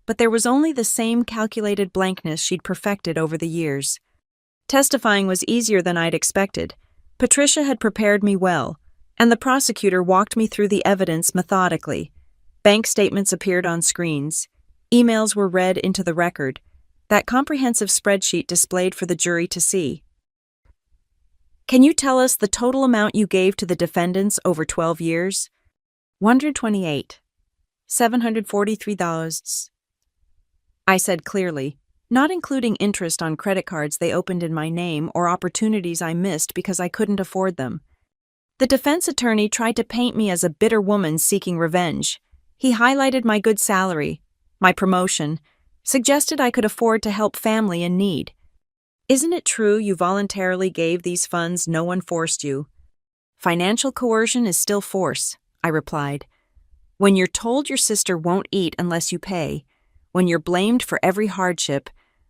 A: but there was only the same calculated blankness she'd perfected over the years. Testifying was easier than I'd expected. Patricia had prepared me well, and the prosecutor walked me through the evidence methodically. Bank statements appeared on screens. Emails were read into the record. That comprehensive spreadsheet displayed for the jury to see. Can you tell us the total amount you gave to the defendants over 12 years? 128. $743. I said clearly, not including interest on credit cards they opened in my name or opportunities I missed because I couldn't afford them. The defense attorney tried to paint me as a bitter woman seeking revenge. He highlighted my good salary, my promotion, suggested I could afford to help family in need. Isn't it true you voluntarily gave these funds, no one forced you? Financial coercion is still force, I replied. When you're told your sister won't eat unless you pay, when you're blamed for every hardship,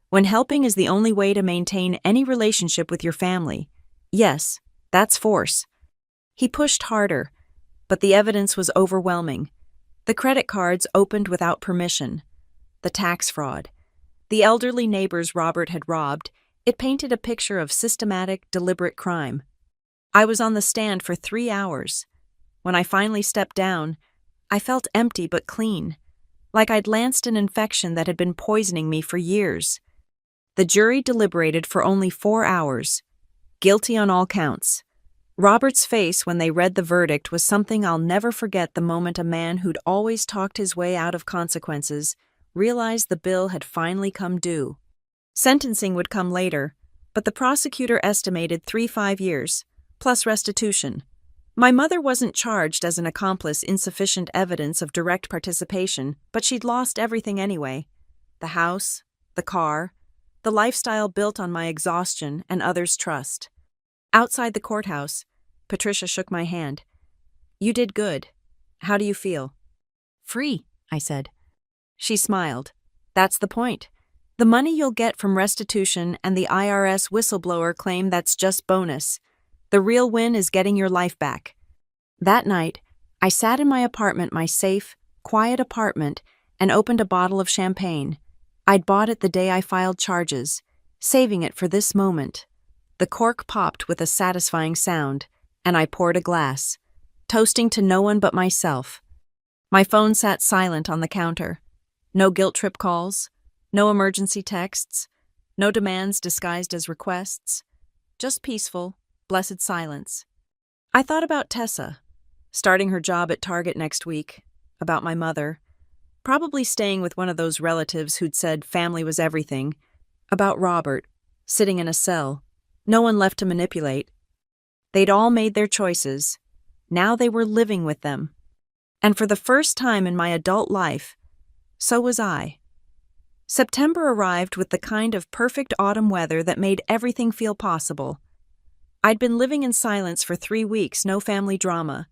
A: when helping is the only way to maintain any relationship with your family, yes, that's force. He pushed harder, but the evidence was overwhelming. The credit cards opened without permission. The tax fraud. The elderly neighbors Robert had robbed. It painted a picture of systematic, deliberate crime. I was on the stand for 3 hours. When I finally stepped down, I felt empty but clean, like I'd lanced an infection that had been poisoning me for years. The jury deliberated for only 4 hours. Guilty on all counts. Robert's face when they read the verdict was something I'll never forget. The moment a man who'd always talked his way out of consequences realized the bill had finally come due. Sentencing would come later, but the prosecutor estimated 5 years, plus restitution. My mother wasn't charged as an accomplice, insufficient evidence of direct participation, but she'd lost everything anyway. The house, the car, the lifestyle built on my exhaustion and others' trust. Outside the courthouse, Patricia shook my hand. You did good. How do you feel? Free, I said. She smiled. That's the point. The money you'll get from restitution and the IRS whistleblower claim, that's just bonus. The real win is getting your life back. That night, I sat in my apartment, my safe, quiet apartment, and opened a bottle of champagne. I'd bought it the day I filed charges, saving it for this moment. The cork popped with a satisfying sound, and I poured a glass, toasting to no one but myself. My phone sat silent on the counter. No guilt trip calls. No emergency texts, no demands disguised as requests, just peaceful, blessed silence. I thought about Tessa, starting her job at Target next week, about my mother, probably staying with one of those relatives who'd said family was everything, about Robert, sitting in a cell, no one left to manipulate. They'd all made their choices. Now they were living with them. And for the first time in my adult life, so was I. September arrived with the kind of perfect autumn weather that made everything feel possible. I'd been living in silence for 3 weeks, no family drama,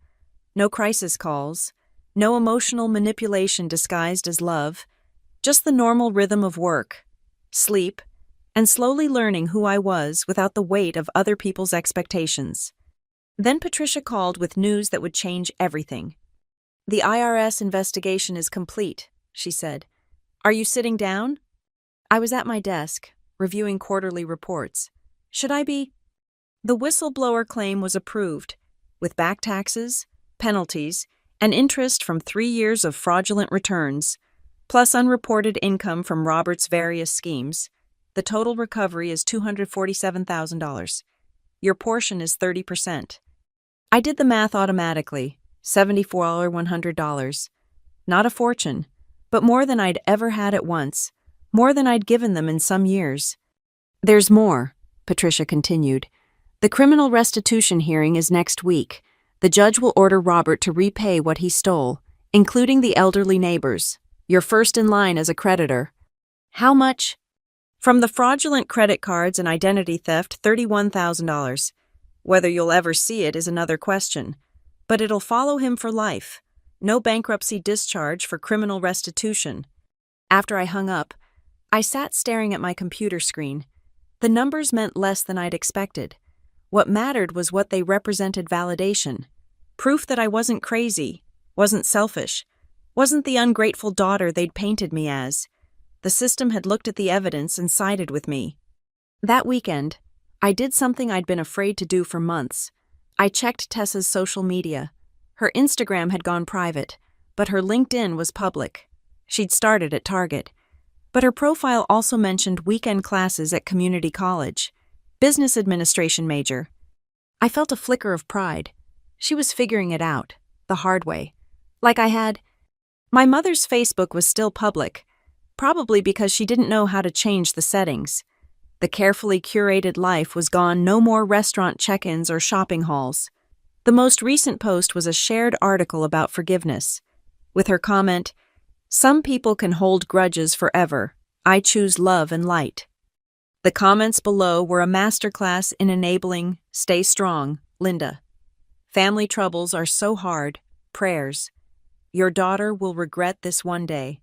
A: no crisis calls, no emotional manipulation disguised as love, just the normal rhythm of work, sleep, and slowly learning who I was without the weight of other people's expectations. Then Patricia called with news that would change everything. The IRS investigation is complete, she said. Are you sitting down? I was at my desk, reviewing quarterly reports. Should I be? The whistleblower claim was approved, with back taxes, penalties, and interest from 3 years of fraudulent returns, plus unreported income from Robert's various schemes. The total recovery is $247,000. Your portion is 30%. I did the math automatically, $74,100. Not a fortune, but more than I'd ever had at once, more than I'd given them in some years. There's more, Patricia continued. The criminal restitution hearing is next week. The judge will order Robert to repay what he stole, including the elderly neighbors. You're first in line as a creditor. How much? From the fraudulent credit cards and identity theft, $31,000. Whether you'll ever see it is another question. But it'll follow him for life. No bankruptcy discharge for criminal restitution. After I hung up, I sat staring at my computer screen. The numbers meant less than I'd expected. What mattered was what they represented: validation. Proof that I wasn't crazy, wasn't selfish, wasn't the ungrateful daughter they'd painted me as. The system had looked at the evidence and sided with me. That weekend, I did something I'd been afraid to do for months. I checked Tessa's social media. Her Instagram had gone private, but her LinkedIn was public. She'd started at Target. But her profile also mentioned weekend classes at community college. Business administration major. I felt a flicker of pride. She was figuring it out, the hard way. Like I had. My mother's Facebook was still public, probably because she didn't know how to change the settings. The carefully curated life was gone, no more restaurant check-ins or shopping halls. The most recent post was a shared article about forgiveness, with her comment, "Some people can hold grudges forever. I choose love and light." The comments below were a masterclass in enabling, "Stay strong, Linda. Family troubles are so hard. Prayers. Your daughter will regret this one day."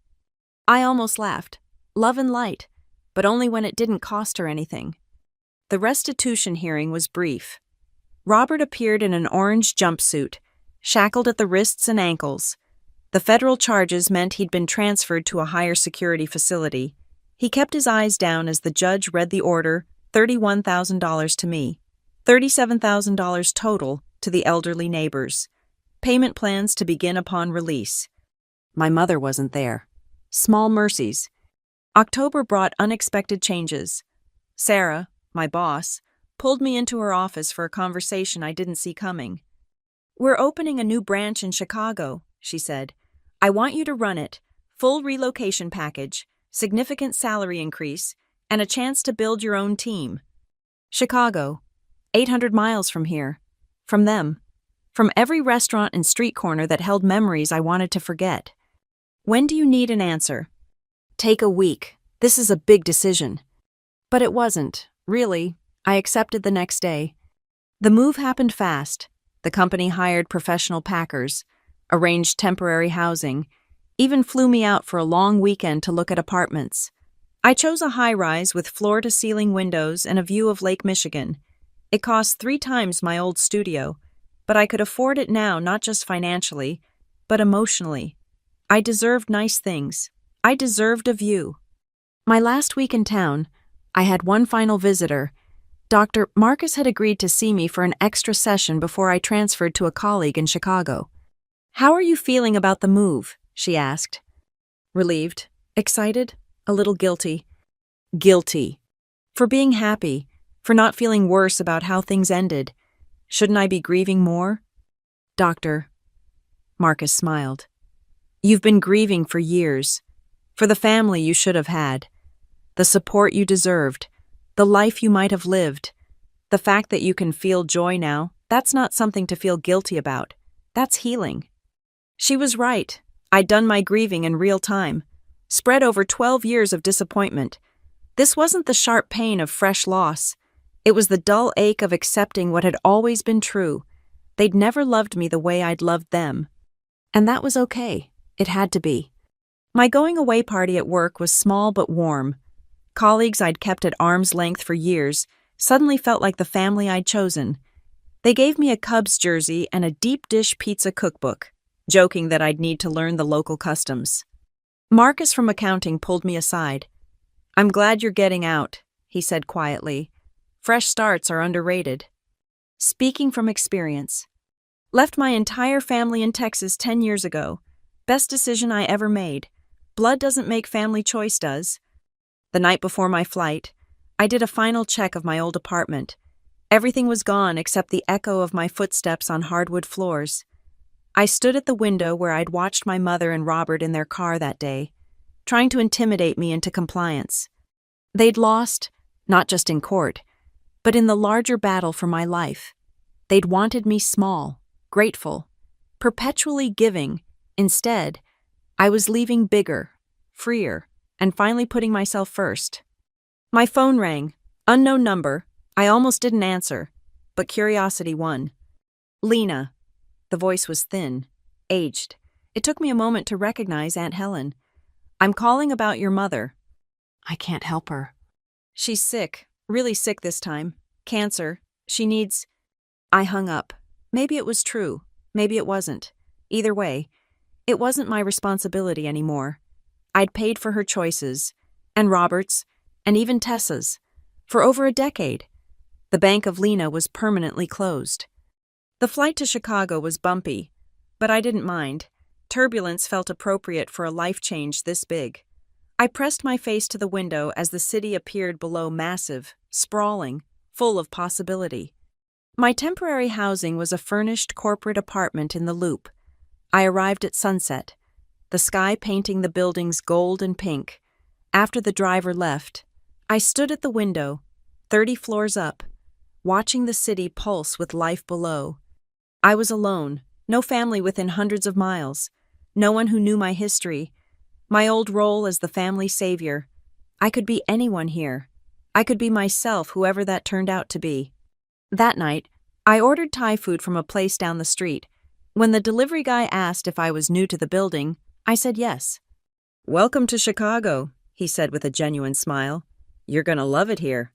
A: I almost laughed. Love and light, but only when it didn't cost her anything. The restitution hearing was brief. Robert appeared in an orange jumpsuit, shackled at the wrists and ankles. The federal charges meant he'd been transferred to a higher security facility. He kept his eyes down as the judge read the order, $31,000 to me, $37,000 total to the elderly neighbors. Payment plans to begin upon release. My mother wasn't there. Small mercies. October brought unexpected changes. Sarah, my boss, pulled me into her office for a conversation I didn't see coming. "We're opening a new branch in Chicago," she said. "I want you to run it. Full relocation package, significant salary increase, and a chance to build your own team." Chicago, 800 miles from here. From them. From every restaurant and street corner that held memories I wanted to forget. "When do you need an answer?" "Take a week. This is a big decision." But it wasn't, really. I accepted the next day. The move happened fast. The company hired professional packers, arranged temporary housing, even flew me out for a long weekend to look at apartments. I chose a high-rise with floor-to-ceiling windows and a view of Lake Michigan. It cost 3 times my old studio, but I could afford it now, not just financially, but emotionally. I deserved nice things. I deserved a view. My last week in town, I had one final visitor. Dr. Marcus had agreed to see me for an extra session before I transferred to a colleague in Chicago. "How are you feeling about the move?" she asked. Relieved, excited, a little guilty. Guilty. For being happy, for not feeling worse about how things ended. Shouldn't I be grieving more? "Doctor," Marcus smiled. "You've been grieving for years. For the family you should have had. The support you deserved. The life you might have lived. The fact that you can feel joy now, that's not something to feel guilty about. That's healing." She was right. I'd done my grieving in real time. Spread over 12 years of disappointment. This wasn't the sharp pain of fresh loss. It was the dull ache of accepting what had always been true. They'd never loved me the way I'd loved them. And that was okay. It had to be. My going-away party at work was small but warm. Colleagues I'd kept at arm's length for years suddenly felt like the family I'd chosen. They gave me a Cubs jersey and a deep-dish pizza cookbook, joking that I'd need to learn the local customs. Marcus from accounting pulled me aside. "I'm glad you're getting out," he said quietly. "Fresh starts are underrated." Speaking from experience. Left my entire family in Texas 10 years ago. Best decision I ever made. Blood doesn't make family choice, does? The night before my flight, I did a final check of my old apartment. Everything was gone except the echo of my footsteps on hardwood floors. I stood at the window where I'd watched my mother and Robert in their car that day, trying to intimidate me into compliance. They'd lost, not just in court, but in the larger battle for my life. They'd wanted me small, grateful, perpetually giving. Instead, I was leaving bigger, freer, and finally putting myself first. My phone rang. Unknown number. I almost didn't answer, but curiosity won. "Lena." The voice was thin, aged. It took me a moment to recognize Aunt Helen. "I'm calling about your mother." "I can't help her." "She's sick, really sick this time. Cancer. She needs—" I hung up. Maybe it was true. Maybe it wasn't. Either way, it wasn't my responsibility anymore. I'd paid for her choices. and Robert's, and even Tessa's. For over a decade, the Bank of Lena was permanently closed. The flight to Chicago was bumpy, but I didn't mind. Turbulence felt appropriate for a life change this big. I pressed my face to the window as the city appeared below, massive, sprawling, full of possibility. My temporary housing was a furnished corporate apartment in the Loop. I arrived at sunset, the sky painting the buildings gold and pink. After the driver left, I stood at the window, 30 floors up, watching the city pulse with life below. I was alone, no family within hundreds of miles, no one who knew my history, my old role as the family savior. I could be anyone here. I could be myself, whoever that turned out to be. That night, I ordered Thai food from a place down the street. When the delivery guy asked if I was new to the building, I said yes. "Welcome to Chicago," he said with a genuine smile. "You're gonna love it here."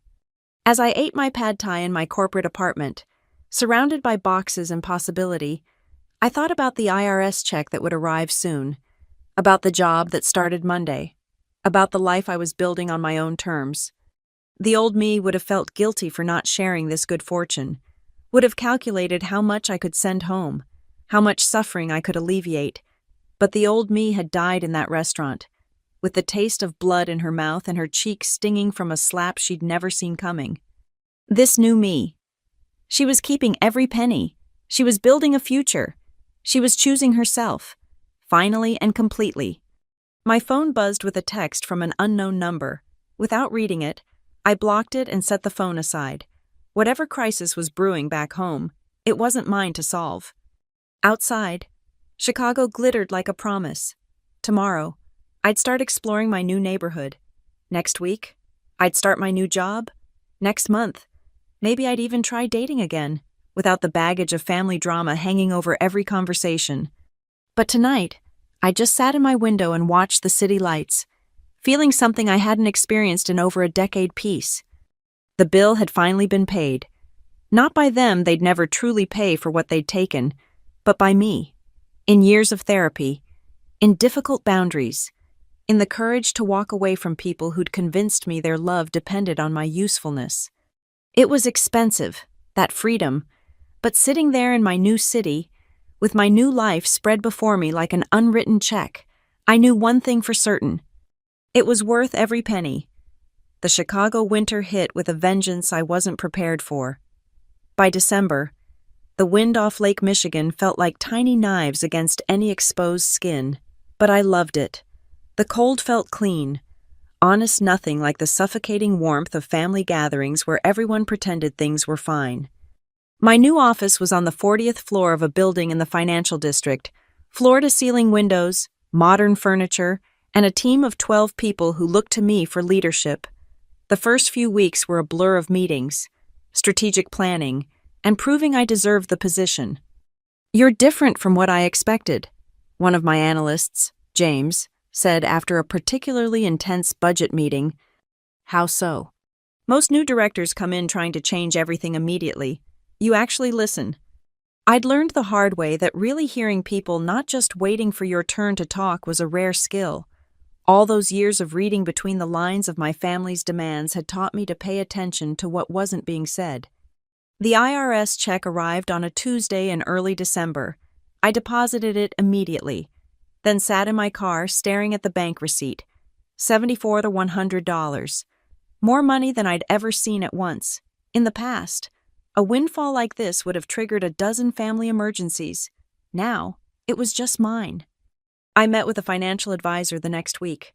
A: As I ate my pad thai in my corporate apartment, surrounded by boxes and possibility, I thought about the IRS check that would arrive soon, about the job that started Monday, about the life I was building on my own terms. The old me would have felt guilty for not sharing this good fortune, would have calculated how much I could send home, how much suffering I could alleviate. But the old me had died in that restaurant, with the taste of blood in her mouth and her cheeks stinging from a slap she'd never seen coming. This new me. She was keeping every penny. She was building a future. She was choosing herself, finally and completely. My phone buzzed with a text from an unknown number. Without reading it, I blocked it and set the phone aside. Whatever crisis was brewing back home, it wasn't mine to solve. Outside, Chicago glittered like a promise. Tomorrow, I'd start exploring my new neighborhood. Next week, I'd start my new job. Next month, maybe I'd even try dating again, without the baggage of family drama hanging over every conversation. But tonight, I just sat in my window and watched the city lights, feeling something I hadn't experienced in over a decade. Peace. The bill had finally been paid. Not by them, they'd never truly pay for what they'd taken, but by me. In years of therapy, in difficult boundaries, in the courage to walk away from people who'd convinced me their love depended on my usefulness. It was expensive, that freedom, but sitting there in my new city, with my new life spread before me like an unwritten check, I knew one thing for certain. It was worth every penny. The Chicago winter hit with a vengeance I wasn't prepared for. By December, the wind off Lake Michigan felt like tiny knives against any exposed skin, but I loved it. The cold felt clean, honest, nothing like the suffocating warmth of family gatherings where everyone pretended things were fine. My new office was on the 40th floor of a building in the financial district, floor-to-ceiling windows, modern furniture, and a team of 12 people who looked to me for leadership. The first few weeks were a blur of meetings, strategic planning, and proving I deserved the position. "You're different from what I expected," one of my analysts, James, said after a particularly intense budget meeting. "How so?" "Most new directors come in trying to change everything immediately. You actually listen." I'd learned the hard way that really hearing people, not just waiting for your turn to talk, was a rare skill. All those years of reading between the lines of my family's demands had taught me to pay attention to what wasn't being said. The IRS check arrived on a Tuesday in early December. I deposited it immediately, then sat in my car staring at the bank receipt. $74 to $100. More money than I'd ever seen at once. In the past, a windfall like this would have triggered a dozen family emergencies. Now, it was just mine. I met with a financial advisor the next week.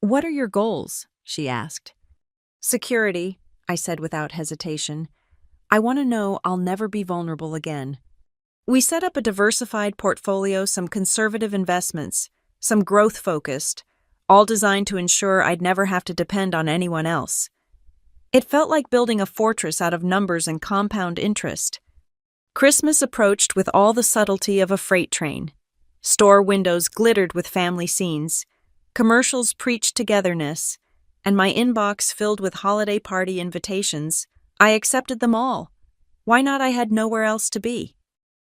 A: "What are your goals?" she asked. "Security," I said without hesitation. "I want to know I'll never be vulnerable again." We set up a diversified portfolio, some conservative investments, some growth-focused, all designed to ensure I'd never have to depend on anyone else. It felt like building a fortress out of numbers and compound interest. Christmas approached with all the subtlety of a freight train. Store windows glittered with family scenes, commercials preached togetherness, and my inbox filled with holiday party invitations. I accepted them all. Why not? I had nowhere else to be.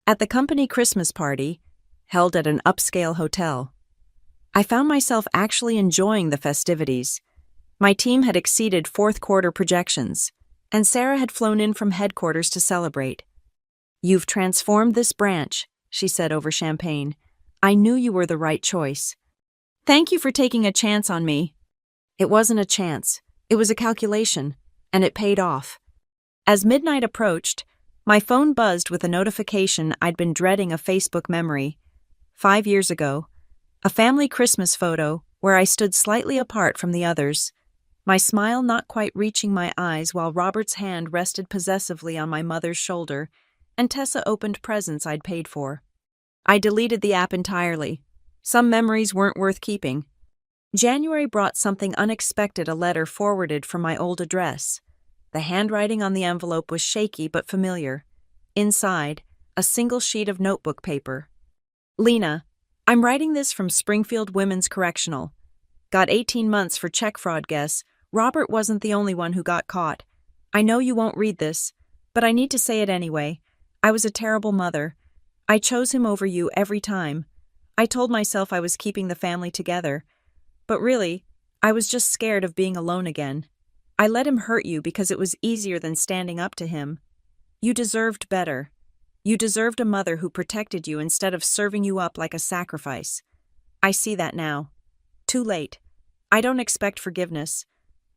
A: At the company Christmas party, held at an upscale hotel, I found myself actually enjoying the festivities. My team had exceeded fourth quarter projections, and Sarah had flown in from headquarters to celebrate. "You've transformed this branch," she said over champagne. "I knew you were the right choice. Thank you for taking a chance on me." It wasn't a chance. It was a calculation, and it paid off. As midnight approached, my phone buzzed with a notification I'd been dreading: a Facebook memory. 5 years ago, a family Christmas photo where I stood slightly apart from the others, my smile not quite reaching my eyes while Robert's hand rested possessively on my mother's shoulder, and Tessa opened presents I'd paid for. I deleted the app entirely. Some memories weren't worth keeping. January brought something unexpected: a letter forwarded from my old address. The handwriting on the envelope was shaky but familiar. Inside, a single sheet of notebook paper. "Lena, I'm writing this from Springfield Women's Correctional. Got 18 months for check fraud. Guess Robert wasn't the only one who got caught. I know you won't read this, but I need to say it anyway. I was a terrible mother. I chose him over you every time. I told myself I was keeping the family together, but really, I was just scared of being alone again. I let him hurt you because it was easier than standing up to him. You deserved better. You deserved a mother who protected you instead of serving you up like a sacrifice. I see that now. Too late. I don't expect forgiveness.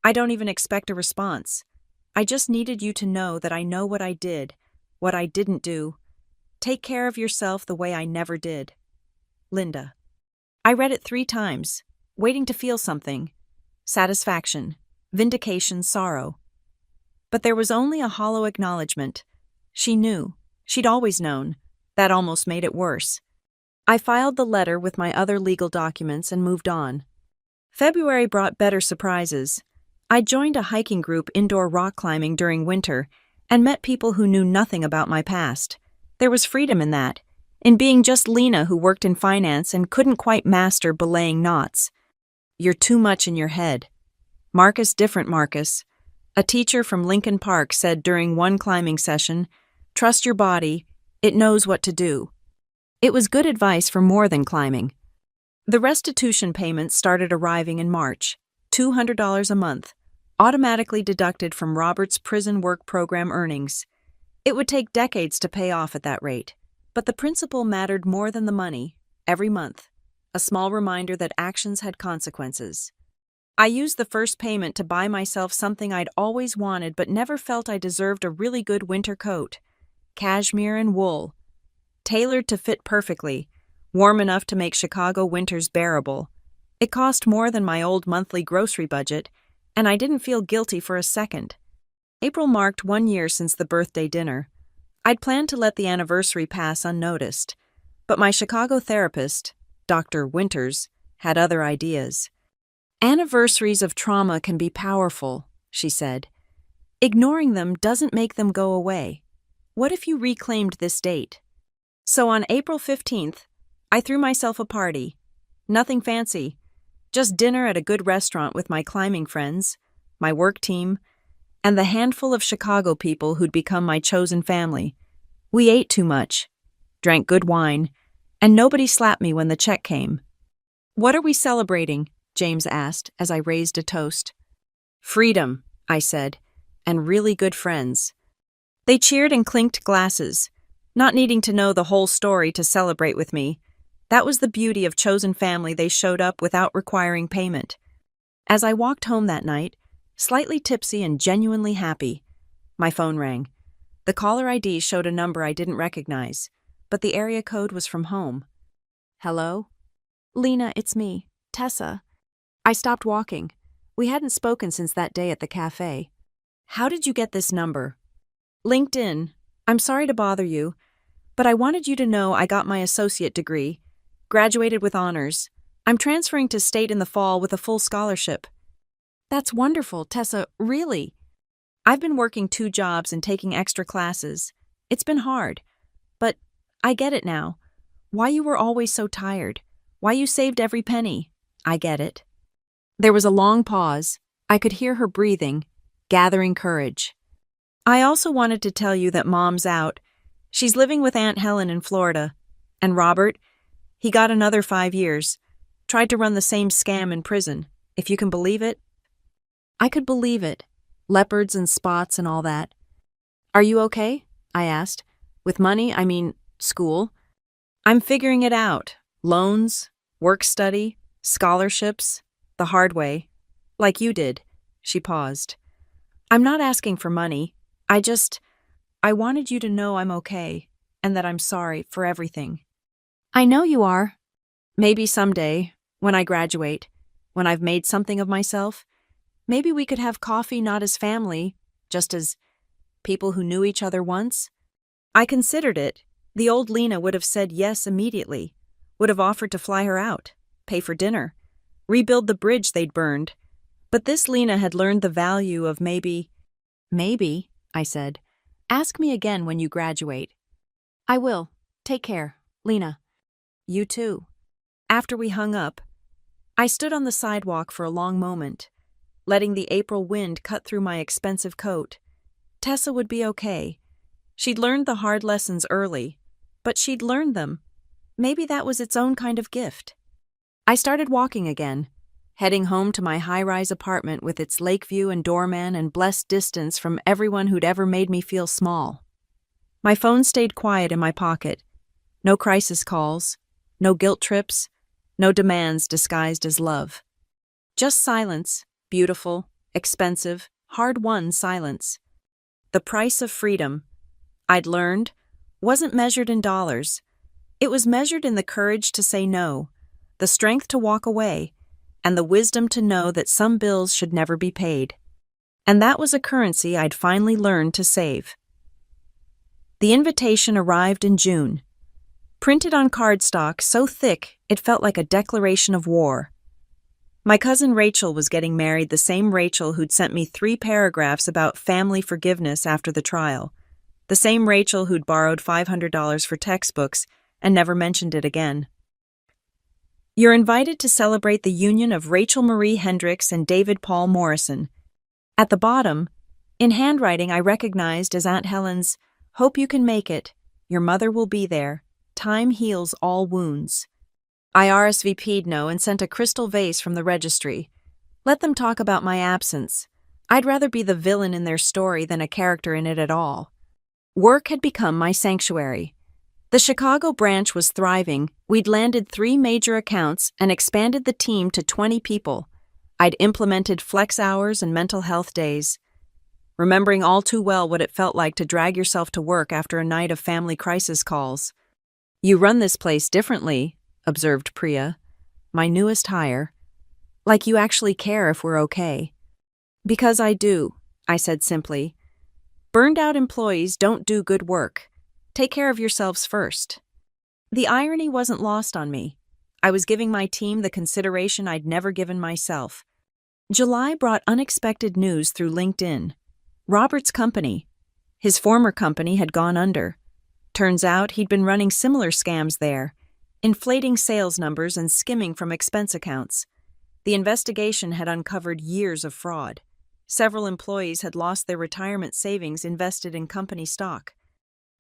A: I don't even expect a response. I just needed you to know that I know what I did, what I didn't do. Take care of yourself the way I never did. Linda." I read it 3 times, waiting to feel something: satisfaction, vindication, sorrow. But there was only a hollow acknowledgement. She knew. She'd always known. That almost made it worse. I filed the letter with my other legal documents and moved on. February brought better surprises. I joined a hiking group indoor rock climbing during winter and met people who knew nothing about my past. There was freedom in that, in being just Lena, who worked in finance and couldn't quite master belaying knots. "You're too much in your head." Marcus, different Marcus, a teacher from Lincoln Park, said during one climbing session, "Trust your body, it knows what to do." It was good advice for more than climbing. The restitution payments started arriving in March, $200 a month, automatically deducted from Robert's prison work program earnings. It would take decades to pay off at that rate, but the principle mattered more than the money. Every month, a small reminder that actions had consequences. I used the first payment to buy myself something I'd always wanted but never felt I deserved: a really good winter coat. Cashmere and wool. Tailored to fit perfectly, warm enough to make Chicago winters bearable. It cost more than my old monthly grocery budget, and I didn't feel guilty for a second. April marked 1 year since the birthday dinner. I'd planned to let the anniversary pass unnoticed, but my Chicago therapist, Dr. Winters, had other ideas. "Anniversaries of trauma can be powerful," she said. "Ignoring them doesn't make them go away. What if you reclaimed this date?" So on April 15th, I threw myself a party. Nothing fancy, just dinner at a good restaurant with my climbing friends, my work team, and the handful of Chicago people who'd become my chosen family. We ate too much, drank good wine, and nobody slapped me when the check came. "What are we celebrating?" James asked as I raised a toast. "Freedom," I said, "and really good friends." They cheered and clinked glasses, not needing to know the whole story to celebrate with me. That was the beauty of chosen family. They showed up without requiring payment. As I walked home that night, slightly tipsy and genuinely happy, my phone rang. The caller ID showed a number I didn't recognize, but the area code was from home. "Hello?" "Lena, it's me, Tessa." I stopped walking. We hadn't spoken since that day at the cafe. "How did you get this number?" "LinkedIn. I'm sorry to bother you, but I wanted you to know I got my associate degree, graduated with honors. I'm transferring to state in the fall with a full scholarship." "That's wonderful, Tessa, really." "I've been working 2 jobs and taking extra classes. It's been hard, but I get it now. Why you were always so tired, why you saved every penny. I get it." There was a long pause. I could hear her breathing, gathering courage. "I also wanted to tell you that Mom's out. She's living with Aunt Helen in Florida. And Robert, he got another 5 years. Tried to run the same scam in prison, if you can believe it." I could believe it. Leopards and spots and all that. Are you okay? I asked. With money, I mean, school. I'm figuring it out. Loans, work study, scholarships, the hard way. Like you did. She paused. I'm not asking for money. I wanted you to know I'm okay, and that I'm sorry for everything. I know you are. Maybe someday, when I graduate, when I've made something of myself, maybe we could have coffee not as family, just as people who knew each other once. I considered it. The old Lena would have said yes immediately, would have offered to fly her out, pay for dinner, rebuild the bridge they'd burned. But this Lena had learned the value of maybe. Maybe, I said. Ask me again when you graduate. I will. Take care, Lena. You too. After we hung up, I stood on the sidewalk for a long moment, letting the April wind cut through my expensive coat. Tessa would be okay. She'd learned the hard lessons early, but she'd learned them. Maybe that was its own kind of gift. I started walking again, heading home to my high-rise apartment with its lake view and doorman and blessed distance from everyone who'd ever made me feel small. My phone stayed quiet in my pocket. No crisis calls, no guilt trips, no demands disguised as love. Just silence, beautiful, expensive, hard-won silence. The price of freedom, I'd learned, wasn't measured in dollars. It was measured in the courage to say no, the strength to walk away, and the wisdom to know that some bills should never be paid. And that was a currency I'd finally learned to save. The invitation arrived in June, printed on cardstock so thick it felt like a declaration of war. My cousin Rachel was getting married, the same Rachel who'd sent me 3 paragraphs about family forgiveness after the trial, the same Rachel who'd borrowed $500 for textbooks and never mentioned it again. You're invited to celebrate the union of Rachel Marie Hendricks and David Paul Morrison. At the bottom, in handwriting I recognized as Aunt Helen's, "Hope you can make it. Your mother will be there. Time heals all wounds." I RSVP'd no and sent a crystal vase from the registry. Let them talk about my absence. I'd rather be the villain in their story than a character in it at all. Work had become my sanctuary. The Chicago branch was thriving. We'd landed 3 major accounts and expanded the team to 20 people. I'd implemented flex hours and mental health days. Remembering all too well what it felt like to drag yourself to work after a night of family crisis calls. You run this place differently, observed Priya, my newest hire. Like you actually care if we're okay. Because I do, I said simply. Burned out employees don't do good work. Take care of yourselves first. The irony wasn't lost on me. I was giving my team the consideration I'd never given myself. July brought unexpected news through LinkedIn. Robert's company. His former company had gone under. Turns out he'd been running similar scams there, inflating sales numbers and skimming from expense accounts. The investigation had uncovered years of fraud. Several employees had lost their retirement savings invested in company stock.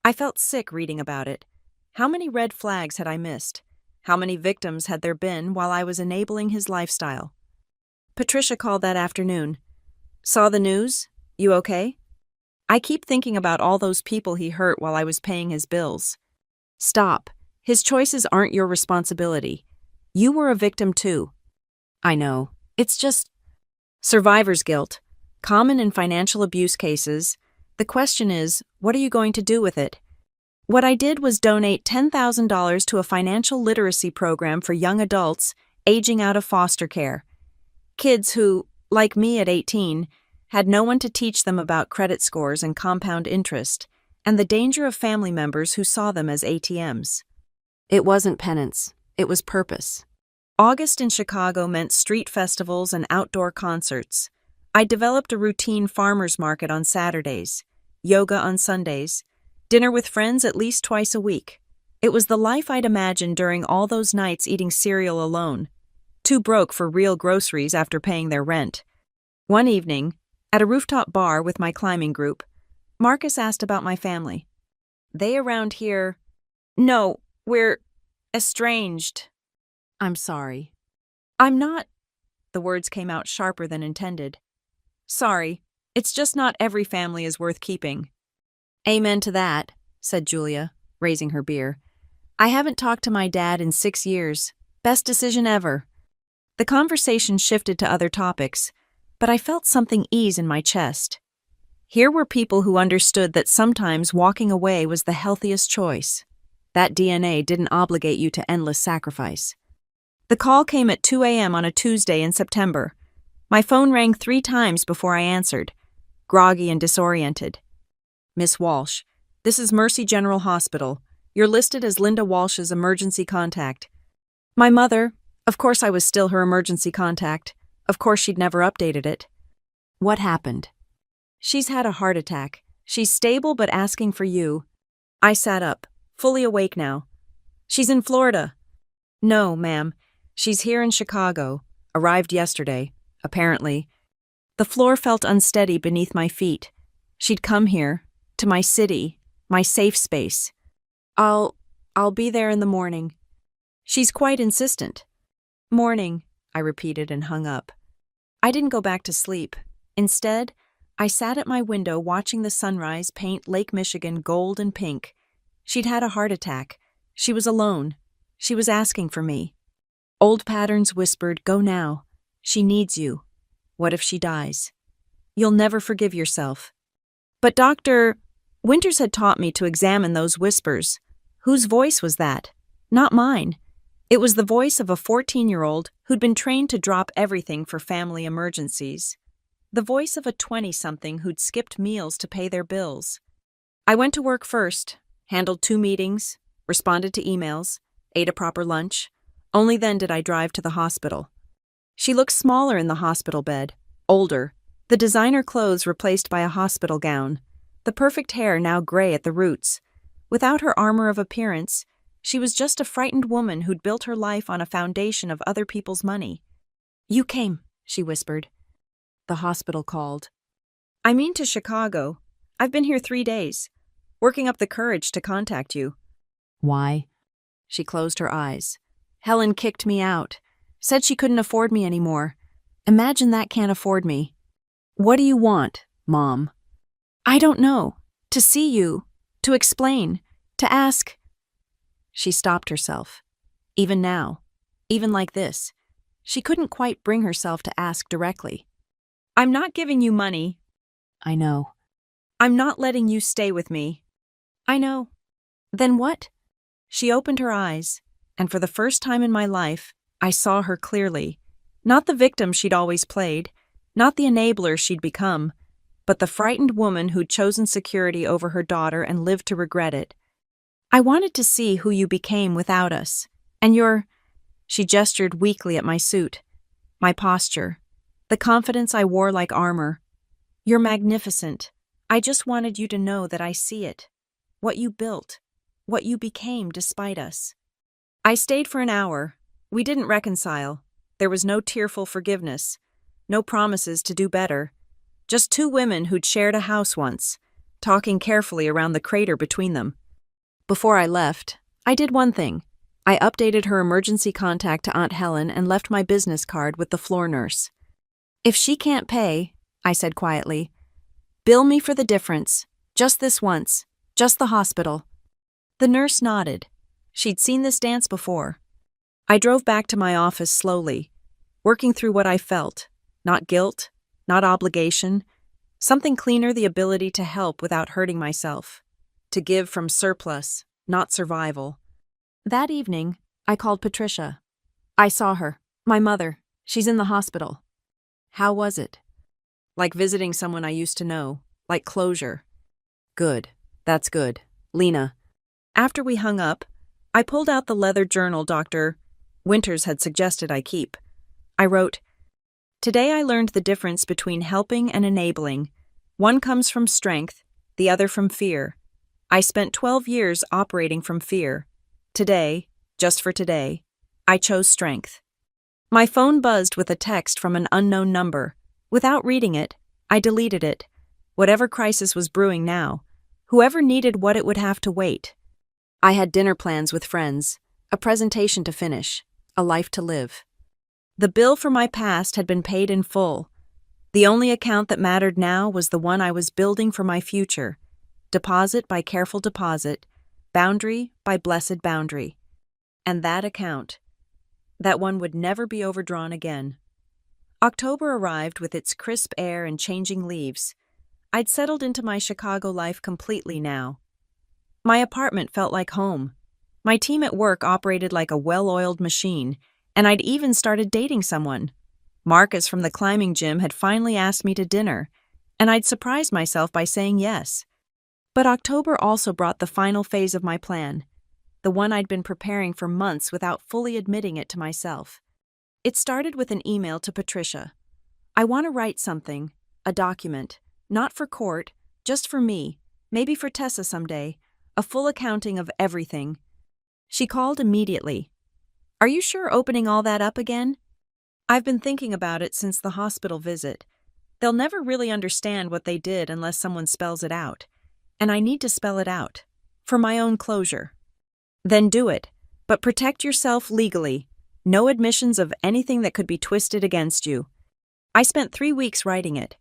A: I felt sick reading about it. How many red flags had I missed? How many victims had there been while I was enabling his lifestyle? Patricia called that afternoon. Saw the news? You okay? I keep thinking about all those people he hurt while I was paying his bills. Stop. His choices aren't your responsibility. You were a victim too. I know. It's just survivor's guilt, common in financial abuse cases. The question is, what are you going to do with it? What I did was donate $10,000 to a financial literacy program for young adults aging out of foster care. Kids who, like me at 18, had no one to teach them about credit scores and compound interest, and the danger of family members who saw them as ATMs. It wasn't penance, it was purpose. August in Chicago meant street festivals and outdoor concerts. I developed a routine farmers market on Saturdays, yoga on Sundays, dinner with friends at least twice a week. It was the life I'd imagined during all those nights eating cereal alone, too broke for real groceries after paying their rent. One evening, at a rooftop bar with my climbing group, Marcus asked about my family. They around here... No, we're estranged. I'm sorry. I'm not... The words came out sharper than intended. Sorry, it's just not every family is worth keeping. Amen to that, said Julia, raising her beer. I haven't talked to my dad in 6 years. Best decision ever. The conversation shifted to other topics, but I felt something ease in my chest. Here were people who understood that sometimes walking away was the healthiest choice. That DNA didn't obligate you to endless sacrifice. The call came at 2 a.m. on a Tuesday in September. My phone rang 3 times before I answered, groggy and disoriented. Miss Walsh, this is Mercy General Hospital. You're listed as Linda Walsh's emergency contact. My mother, of course I was still her emergency contact. Of course she'd never updated it. What happened? She's had a heart attack. She's stable but asking for you. I sat up, fully awake now. She's in Florida. No, ma'am. She's here in Chicago. Arrived yesterday, apparently. The floor felt unsteady beneath my feet. She'd come here, to my city, my safe space. I'll be there in the morning. She's quite insistent. Morning, I repeated and hung up. I didn't go back to sleep. Instead, I sat at my window watching the sunrise paint Lake Michigan gold and pink. She'd had a heart attack. She was alone. She was asking for me. Old patterns whispered, go now. She needs you. What if she dies? You'll never forgive yourself. But Dr. Winters had taught me to examine those whispers. Whose voice was that? Not mine. It was the voice of a 14-year-old who'd been trained to drop everything for family emergencies. The voice of a 20-something who'd skipped meals to pay their bills. I went to work first, handled 2 meetings, responded to emails, ate a proper lunch. Only then did I drive to the hospital. She looked smaller in the hospital bed, older, the designer clothes replaced by a hospital gown, the perfect hair now gray at the roots. Without her armor of appearance, she was just a frightened woman who'd built her life on a foundation of other people's money. You came, she whispered. The hospital called. I mean to Chicago. I've been here 3 days, working up the courage to contact you. Why? She closed her eyes. Helen kicked me out. Said she couldn't afford me anymore. Imagine that can't afford me. What do you want, Mom? I don't know. To see you. To explain. To ask. She stopped herself. Even now. Even like this. She couldn't quite bring herself to ask directly. I'm not giving you money. I know. I'm not letting you stay with me. I know. Then what? She opened her eyes, and for the first time in my life, I saw her clearly. Not the victim she'd always played, not the enabler she'd become, but the frightened woman who'd chosen security over her daughter and lived to regret it. I wanted to see who you became without us, and she gestured weakly at my suit, my posture, the confidence I wore like armor. You're magnificent. I just wanted you to know that I see it. What you built, what you became despite us. I stayed for an hour. We didn't reconcile. There was no tearful forgiveness, no promises to do better. Just 2 women who'd shared a house once, talking carefully around the crater between them. Before I left, I did one thing. I updated her emergency contact to Aunt Helen and left my business card with the floor nurse. If she can't pay, I said quietly, bill me for the difference. Just this once. Just the hospital. The nurse nodded. She'd seen this dance before. I drove back to my office slowly, working through what I felt. Not guilt, not obligation. Something cleaner, the ability to help without hurting myself. To give from surplus, not survival. That evening, I called Patricia. I saw her. My mother. She's in the hospital. How was it? Like visiting someone I used to know. Like closure. Good. That's good. Lena. After we hung up, I pulled out the leather journal Dr. Winters had suggested I keep. I wrote, Today I learned the difference between helping and enabling. One comes from strength, the other from fear. I spent 12 years operating from fear. Today, just for today, I chose strength. My phone buzzed with a text from an unknown number. Without reading it, I deleted it. Whatever crisis was brewing now, whoever needed what it would have to wait. I had dinner plans with friends, a presentation to finish, a life to live. The bill for my past had been paid in full. The only account that mattered now was the one I was building for my future. Deposit by careful deposit, boundary by blessed boundary. And that account, that one would never be overdrawn again. October arrived with its crisp air and changing leaves. I'd settled into my Chicago life completely now. My apartment felt like home. My team at work operated like a well-oiled machine, and I'd even started dating someone. Marcus from the climbing gym had finally asked me to dinner, and I'd surprised myself by saying yes. But October also brought the final phase of my plan, the one I'd been preparing for months without fully admitting it to myself. It started with an email to Patricia. I want to write something, a document, not for court, just for me, maybe for Tessa someday, a full accounting of everything. She called immediately. Are you sure opening all that up again? I've been thinking about it since the hospital visit. They'll never really understand what they did unless someone spells it out. And I need to spell it out, for my own closure. Then do it, but protect yourself legally. No admissions of anything that could be twisted against you. I spent 3 weeks writing it.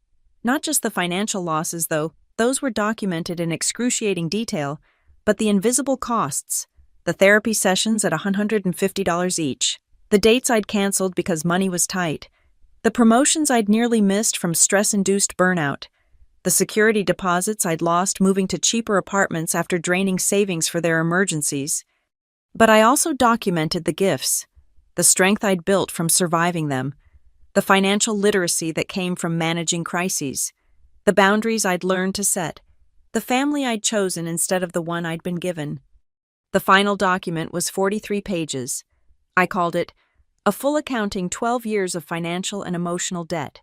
A: Not just the financial losses, though, those were documented in excruciating detail, but the invisible costs, the therapy sessions at $150 each, the dates I'd canceled because money was tight, the promotions I'd nearly missed from stress-induced burnout, the security deposits I'd lost moving to cheaper apartments after draining savings for their emergencies. But I also documented the gifts, the strength I'd built from surviving them, the financial literacy that came from managing crises, the boundaries I'd learned to set, the family I'd chosen instead of the one I'd been given. The final document was 43 pages. I called it, A Full Accounting 12 Years of Financial and Emotional Debt.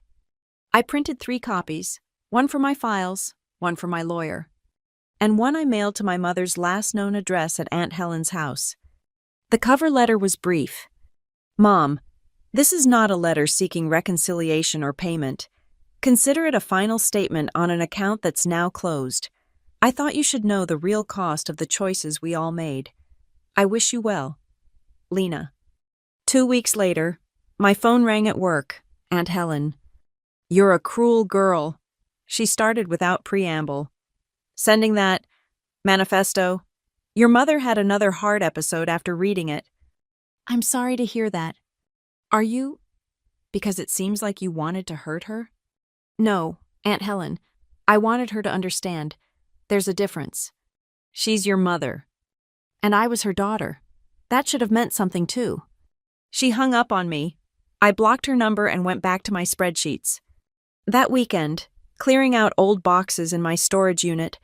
A: I printed 3 copies, one for my files, one for my lawyer, and one I mailed to my mother's last known address at Aunt Helen's house. The cover letter was brief. Mom, this is not a letter seeking reconciliation or payment. Consider it a final statement on an account that's now closed. I thought you should know the real cost of the choices we all made. I wish you well. Lena. 2 weeks later, my phone rang at work. Aunt Helen. You're a cruel girl. She started without preamble. Sending that manifesto. Your mother had another hard episode after reading it. I'm sorry to hear that. Are you? Because it seems like you wanted to hurt her? No, Aunt Helen. I wanted her to understand. There's a difference. She's your mother. And I was her daughter. That should have meant something too. She hung up on me. I blocked her number and went back to my spreadsheets. That weekend, clearing out old boxes in my storage unit,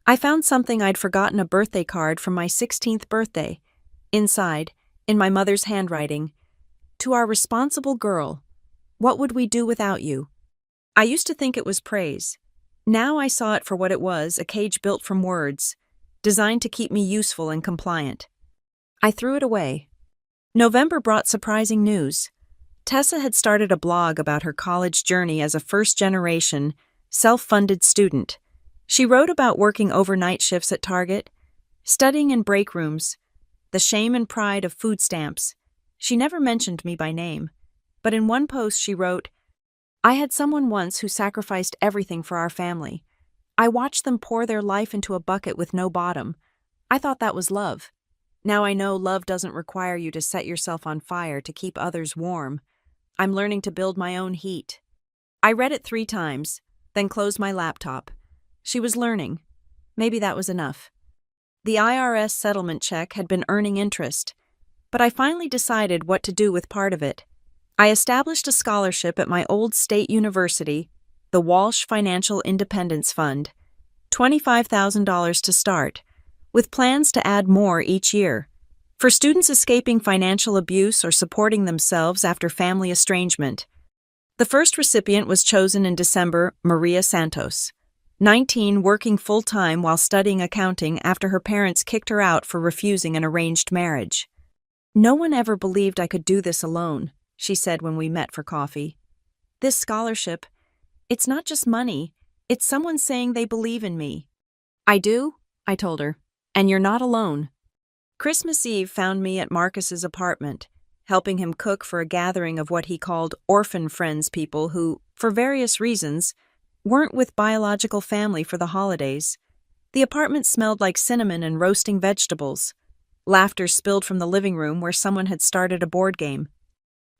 A: I found something I'd forgotten, a birthday card from my 16th birthday. Inside, in my mother's handwriting, to our responsible girl, what would we do without you? I used to think it was praise. Now I saw it for what it was, a cage built from words, designed to keep me useful and compliant. I threw it away. November brought surprising news. Tessa had started a blog about her college journey as a first-generation, self-funded student. She wrote about working overnight shifts at Target, studying in break rooms, the shame and pride of food stamps. She never mentioned me by name, but in one post she wrote, I had someone once who sacrificed everything for our family. I watched them pour their life into a bucket with no bottom. I thought that was love. Now I know love doesn't require you to set yourself on fire to keep others warm. I'm learning to build my own heat. I read it 3 times, then closed my laptop. She was learning. Maybe that was enough. The IRS settlement check had been earning interest, but I finally decided what to do with part of it. I established a scholarship at my old state university, the Walsh Financial Independence Fund, $25,000 to start, with plans to add more each year, for students escaping financial abuse or supporting themselves after family estrangement. The first recipient was chosen in December, Maria Santos, 19, working full-time while studying accounting after her parents kicked her out for refusing an arranged marriage. No one ever believed I could do this alone, she said when we met for coffee. This scholarship, it's not just money, it's someone saying they believe in me. I do, I told her, and you're not alone. Christmas Eve found me at Marcus's apartment, helping him cook for a gathering of what he called orphan friends, people who, for various reasons, weren't with biological family for the holidays. The apartment smelled like cinnamon and roasting vegetables. Laughter spilled from the living room where someone had started a board game.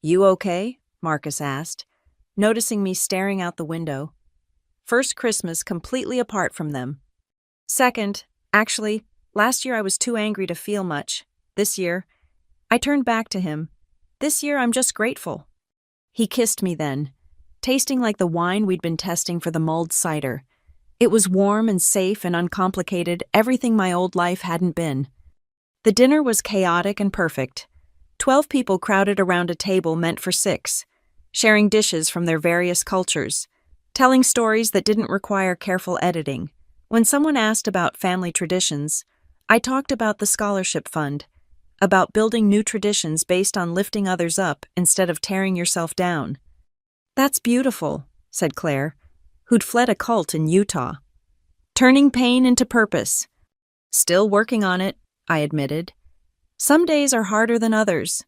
A: "You okay?" Marcus asked, noticing me staring out the window. First Christmas completely apart from them. Second, actually, last year I was too angry to feel much. This year, I turned back to him. This year I'm just grateful. He kissed me then, tasting like the wine we'd been testing for the mulled cider. It was warm and safe and uncomplicated, everything my old life hadn't been. The dinner was chaotic and perfect. 12 people crowded around a table meant for 6, sharing dishes from their various cultures, telling stories that didn't require careful editing. When someone asked about family traditions, I talked about the scholarship fund, about building new traditions based on lifting others up instead of tearing yourself down. "That's beautiful," said Claire, who'd fled a cult in Utah. "Turning pain into purpose." "Still working on it," I admitted. "Some days are harder than others."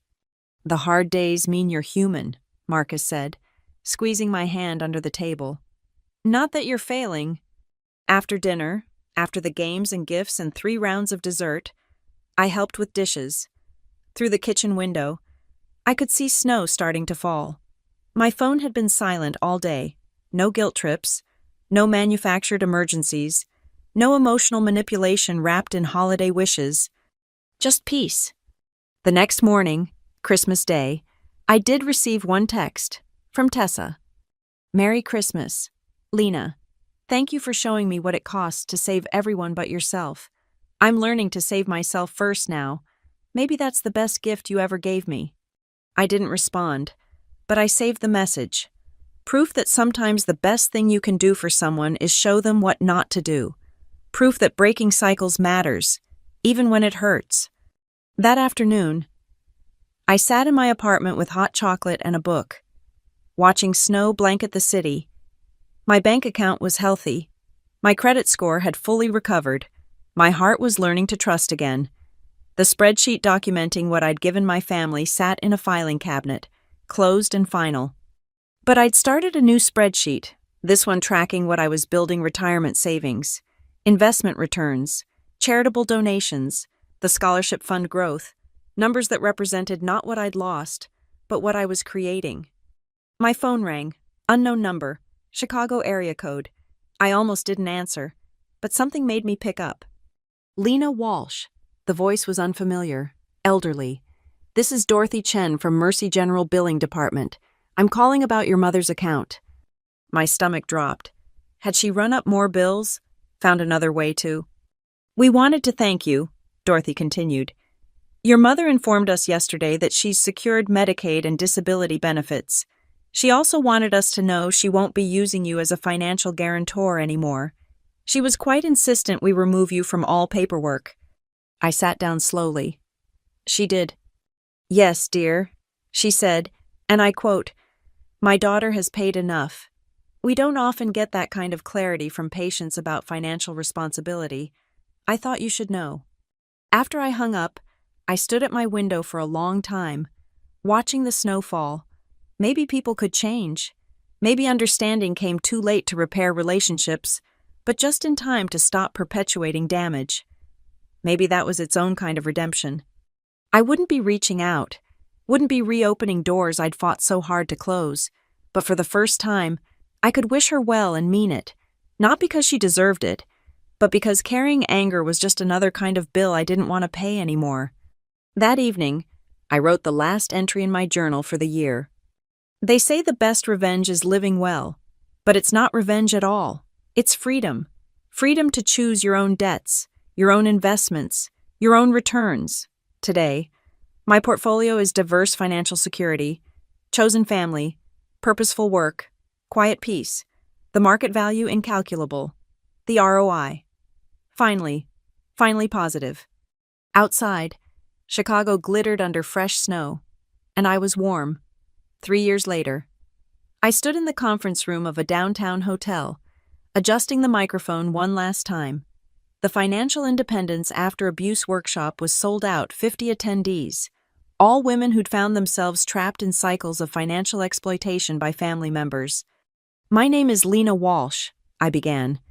A: "The hard days mean you're human," Marcus said, squeezing my hand under the table. "Not that you're failing." After dinner, after the games and gifts and 3 rounds of dessert, I helped with dishes. Through the kitchen window, I could see snow starting to fall. My phone had been silent all day. No guilt trips, no manufactured emergencies, no emotional manipulation wrapped in holiday wishes. Just peace. The next morning, Christmas Day, I did receive one text from Tessa. "Merry Christmas. Lena, thank you for showing me what it costs to save everyone but yourself. I'm learning to save myself first now. Maybe that's the best gift you ever gave me." I didn't respond, but I saved the message. Proof that sometimes the best thing you can do for someone is show them what not to do. Proof that breaking cycles matters, even when it hurts. That afternoon, I sat in my apartment with hot chocolate and a book, watching snow blanket the city. My bank account was healthy. My credit score had fully recovered. My heart was learning to trust again. The spreadsheet documenting what I'd given my family sat in a filing cabinet, closed and final. But I'd started a new spreadsheet, this one tracking what I was building: retirement savings, investment returns, charitable donations, the scholarship fund growth, numbers that represented not what I'd lost, but what I was creating. My phone rang, unknown number, Chicago area code. I almost didn't answer, but something made me pick up. "Lena Walsh." The voice was unfamiliar, elderly. "This is Dorothy Chen from Mercy General Billing Department. I'm calling about your mother's account." My stomach dropped. Had she run up more bills? Found another way to? "We wanted to thank you," Dorothy continued. "Your mother informed us yesterday that she's secured Medicaid and disability benefits. She also wanted us to know she won't be using you as a financial guarantor anymore. She was quite insistent we remove you from all paperwork." I sat down slowly. She did. "Yes, dear," she said, and I quote, "My daughter has paid enough." We don't often get that kind of clarity from patients about financial responsibility. I thought you should know. After I hung up, I stood at my window for a long time, watching the snow fall. Maybe people could change. Maybe understanding came too late to repair relationships, but just in time to stop perpetuating damage. Maybe that was its own kind of redemption. I wouldn't be reaching out, wouldn't be reopening doors I'd fought so hard to close, but for the first time, I could wish her well and mean it, not because she deserved it, but because carrying anger was just another kind of bill I didn't want to pay anymore. That evening, I wrote the last entry in my journal for the year. They say the best revenge is living well, but it's not revenge at all. It's freedom. Freedom to choose your own debts, your own investments, your own returns. Today, my portfolio is diverse financial security, chosen family, purposeful work, quiet peace, the market value incalculable, the ROI. Finally positive. Outside, Chicago glittered under fresh snow, and I was warm. 3 years later, I stood in the conference room of a downtown hotel, adjusting the microphone one last time. The Financial Independence After Abuse workshop was sold out, 50 attendees, all women who'd found themselves trapped in cycles of financial exploitation by family members. My name is Lena Walsh, I began,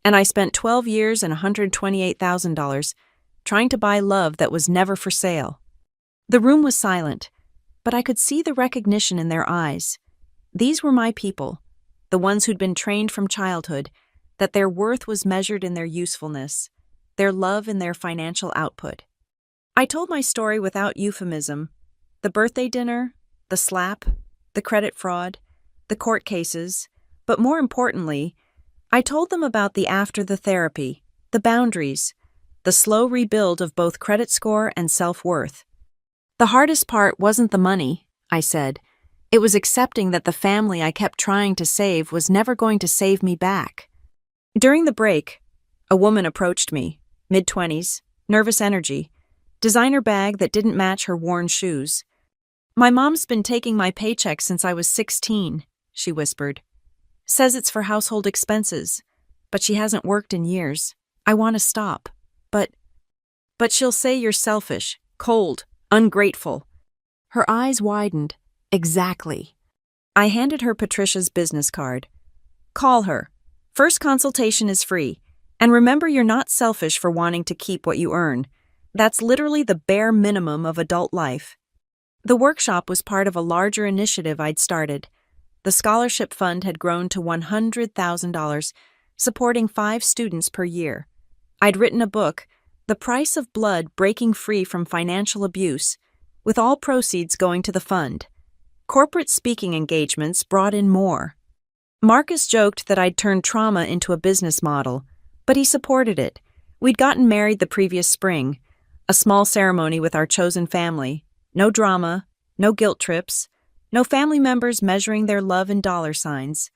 A: and I spent 12 years and $128,000 trying to buy love that was never for sale. The room was silent, but I could see the recognition in their eyes. These were my people, the ones who'd been trained from childhood that their worth was measured in their usefulness, their love in their financial output. I told my story without euphemism: the birthday dinner, the slap, the credit fraud, the court cases, but more importantly, I told them about the after the therapy, the boundaries, the slow rebuild of both credit score and self-worth. The hardest part wasn't the money, I said. It was accepting that the family I kept trying to save was never going to save me back. During the break, a woman approached me, mid-20s, nervous energy, designer bag that didn't match her worn shoes. "My mom's been taking my paycheck since I was 16, she whispered. "Says it's for household expenses, but she hasn't worked in years. I want to stop, but she'll say you're selfish, cold, ungrateful." Her eyes widened. Exactly. I handed her Patricia's business card. "Call her. First consultation is free. And remember, you're not selfish for wanting to keep what you earn. That's literally the bare minimum of adult life." The workshop was part of a larger initiative I'd started. The scholarship fund had grown to $100,000, supporting 5 students per year. I'd written a book, The Price of Blood: Breaking Free from Financial Abuse, with all proceeds going to the fund. Corporate speaking engagements brought in more. Marcus joked that I'd turned trauma into a business model, but he supported it. We'd gotten married the previous spring, a small ceremony with our chosen family. No drama, no guilt trips, no family members measuring their love in dollar signs.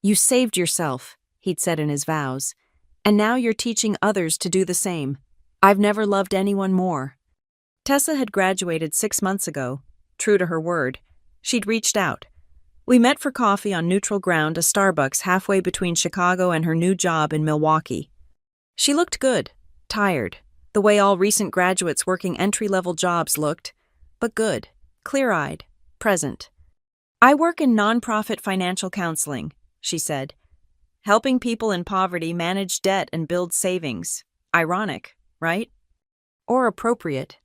A: "You saved yourself," he'd said in his vows, "and now you're teaching others to do the same. I've never loved anyone more." Tessa had graduated 6 months ago. True to her word, she'd reached out. We met for coffee on neutral ground, a Starbucks halfway between Chicago and her new job in Milwaukee. She looked good, tired, the way all recent graduates working entry-level jobs looked, but good, clear-eyed, present. "I work in nonprofit financial counseling," she said, "helping people in poverty manage debt and build savings. Ironic, right? Or appropriate.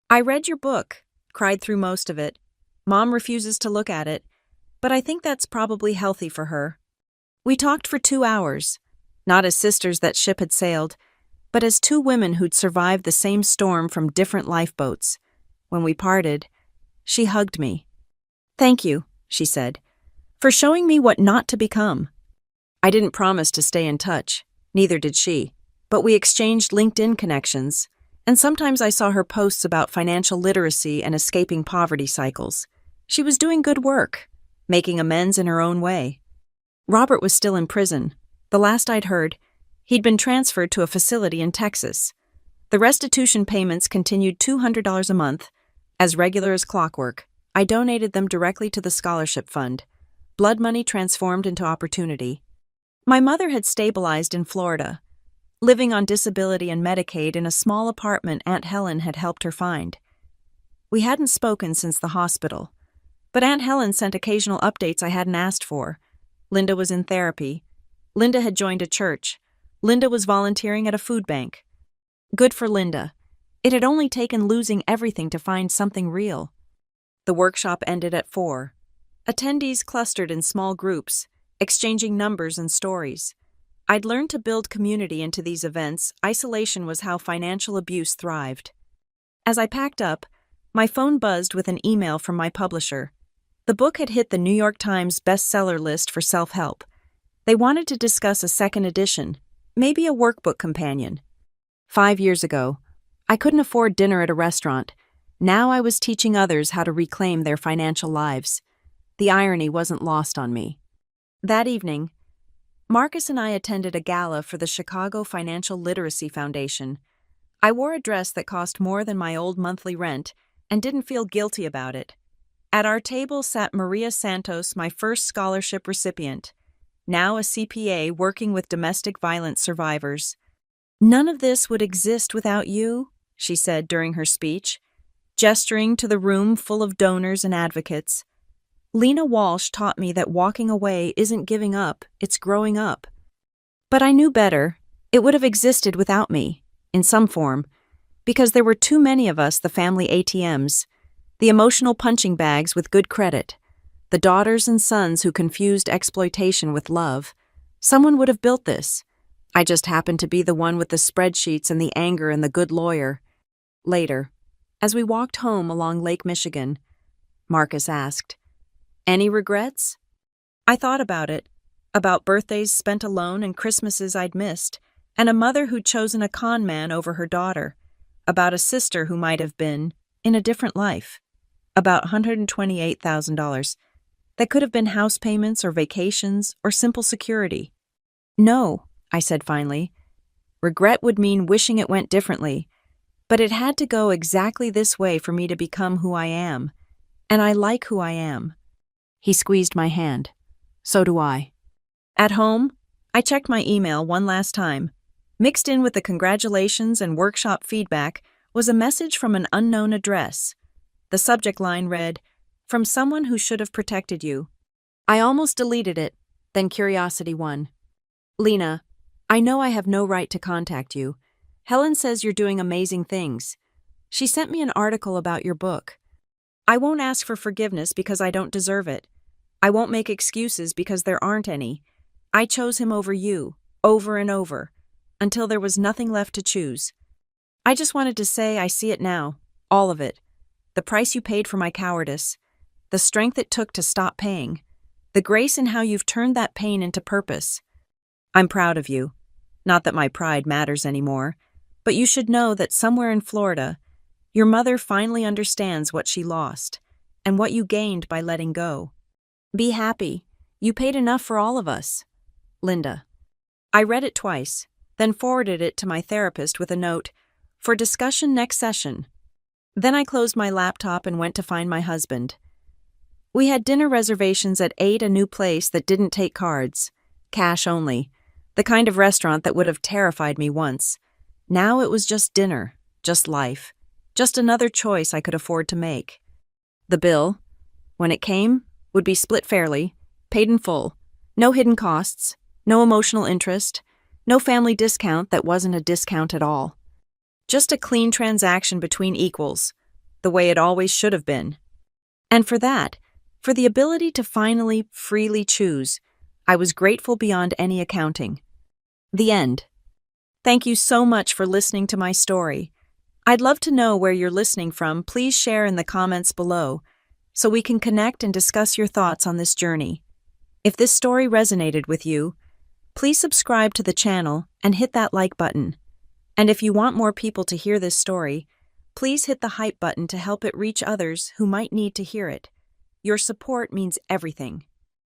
A: I read your book, cried through most of it. Mom refuses to look at it, but I think that's probably healthy for her." We talked for 2 hours, not as sisters that ship had sailed, but as 2 women who'd survived the same storm from different lifeboats. When we parted, she hugged me. "Thank you," she said, "for showing me what not to become." I didn't promise to stay in touch, neither did she, but we exchanged LinkedIn connections, and sometimes I saw her posts about financial literacy and escaping poverty cycles. She was doing good work, making amends in her own way. Robert was still in prison. The last I'd heard, he'd been transferred to a facility in Texas. The restitution payments continued $200 a month, as regular as clockwork. I donated them directly to the scholarship fund. Blood money transformed into opportunity. My mother had stabilized in Florida, living on disability and Medicaid in a small apartment Aunt Helen had helped her find. We hadn't spoken since the hospital, but Aunt Helen sent occasional updates I hadn't asked for. Linda was in therapy. Linda had joined a church. Linda was volunteering at a food bank. Good for Linda. It had only taken losing everything to find something real. The workshop ended at 4. Attendees clustered in small groups, exchanging numbers and stories. I'd learned to build community into these events. Isolation was how financial abuse thrived. As I packed up, my phone buzzed with an email from my publisher. The book had hit the New York Times bestseller list for self-help. They wanted to discuss a second edition, maybe a workbook companion. 5 years ago, I couldn't afford dinner at a restaurant. Now I was teaching others how to reclaim their financial lives. The irony wasn't lost on me. That evening, Marcus and I attended a gala for the Chicago Financial Literacy Foundation. I wore a dress that cost more than my old monthly rent and didn't feel guilty about it. At our table sat Maria Santos, my first scholarship recipient, now a CPA working with domestic violence survivors. "None of this would exist without you," she said during her speech, gesturing to the room full of donors and advocates. Lena Walsh taught me that walking away isn't giving up, it's growing up. But I knew better. It would have existed without me, in some form, because there were too many of us, the family ATMs, the emotional punching bags with good credit, the daughters and sons who confused exploitation with love. Someone would have built this. I just happened to be the one with the spreadsheets and the anger and the good lawyer. Later, as we walked home along Lake Michigan, Marcus asked, "Any regrets?" I thought about it, about birthdays spent alone and Christmases I'd missed, and a mother who'd chosen a con man over her daughter, about a sister who might have been, in a different life, about $128,000. That could have been house payments or vacations or simple security. "No," I said finally. "Regret would mean wishing it went differently, but it had to go exactly this way for me to become who I am, and I like who I am." He squeezed my hand. So do I. At home, I checked my email one last time. Mixed in with the congratulations and workshop feedback was a message from an unknown address. The subject line read, "From someone who should have protected you." I almost deleted it, then curiosity won. "Lena, I know I have no right to contact you. Helen says you're doing amazing things. She sent me an article about your book. I won't ask for forgiveness because I don't deserve it. I won't make excuses because there aren't any. I chose him over you, over and over, until there was nothing left to choose. I just wanted to say I see it now, all of it. The price you paid for my cowardice, the strength it took to stop paying, the grace in how you've turned that pain into purpose. I'm proud of you. Not that my pride matters anymore, but you should know that somewhere in Florida, your mother finally understands what she lost and what you gained by letting go. Be happy. You paid enough for all of us. Linda." I read it twice, then forwarded it to my therapist with a note, "For discussion next session." Then I closed my laptop and went to find my husband. We had dinner reservations at 8, a new place that didn't take cards, cash only, the kind of restaurant that would have terrified me once. Now it was just dinner, just life, just another choice I could afford to make. The bill, when it came, would be split fairly, paid in full, no hidden costs, no emotional interest, no family discount that wasn't a discount at all. Just a clean transaction between equals, the way it always should have been. And for that, for the ability to finally, freely choose, I was grateful beyond any accounting. The end. Thank you so much for listening to my story. I'd love to know where you're listening from. Please share in the comments below, so we can connect and discuss your thoughts on this journey. If this story resonated with you, please subscribe to the channel and hit that like button. And if you want more people to hear this story, please hit the hype button to help it reach others who might need to hear it. Your support means everything.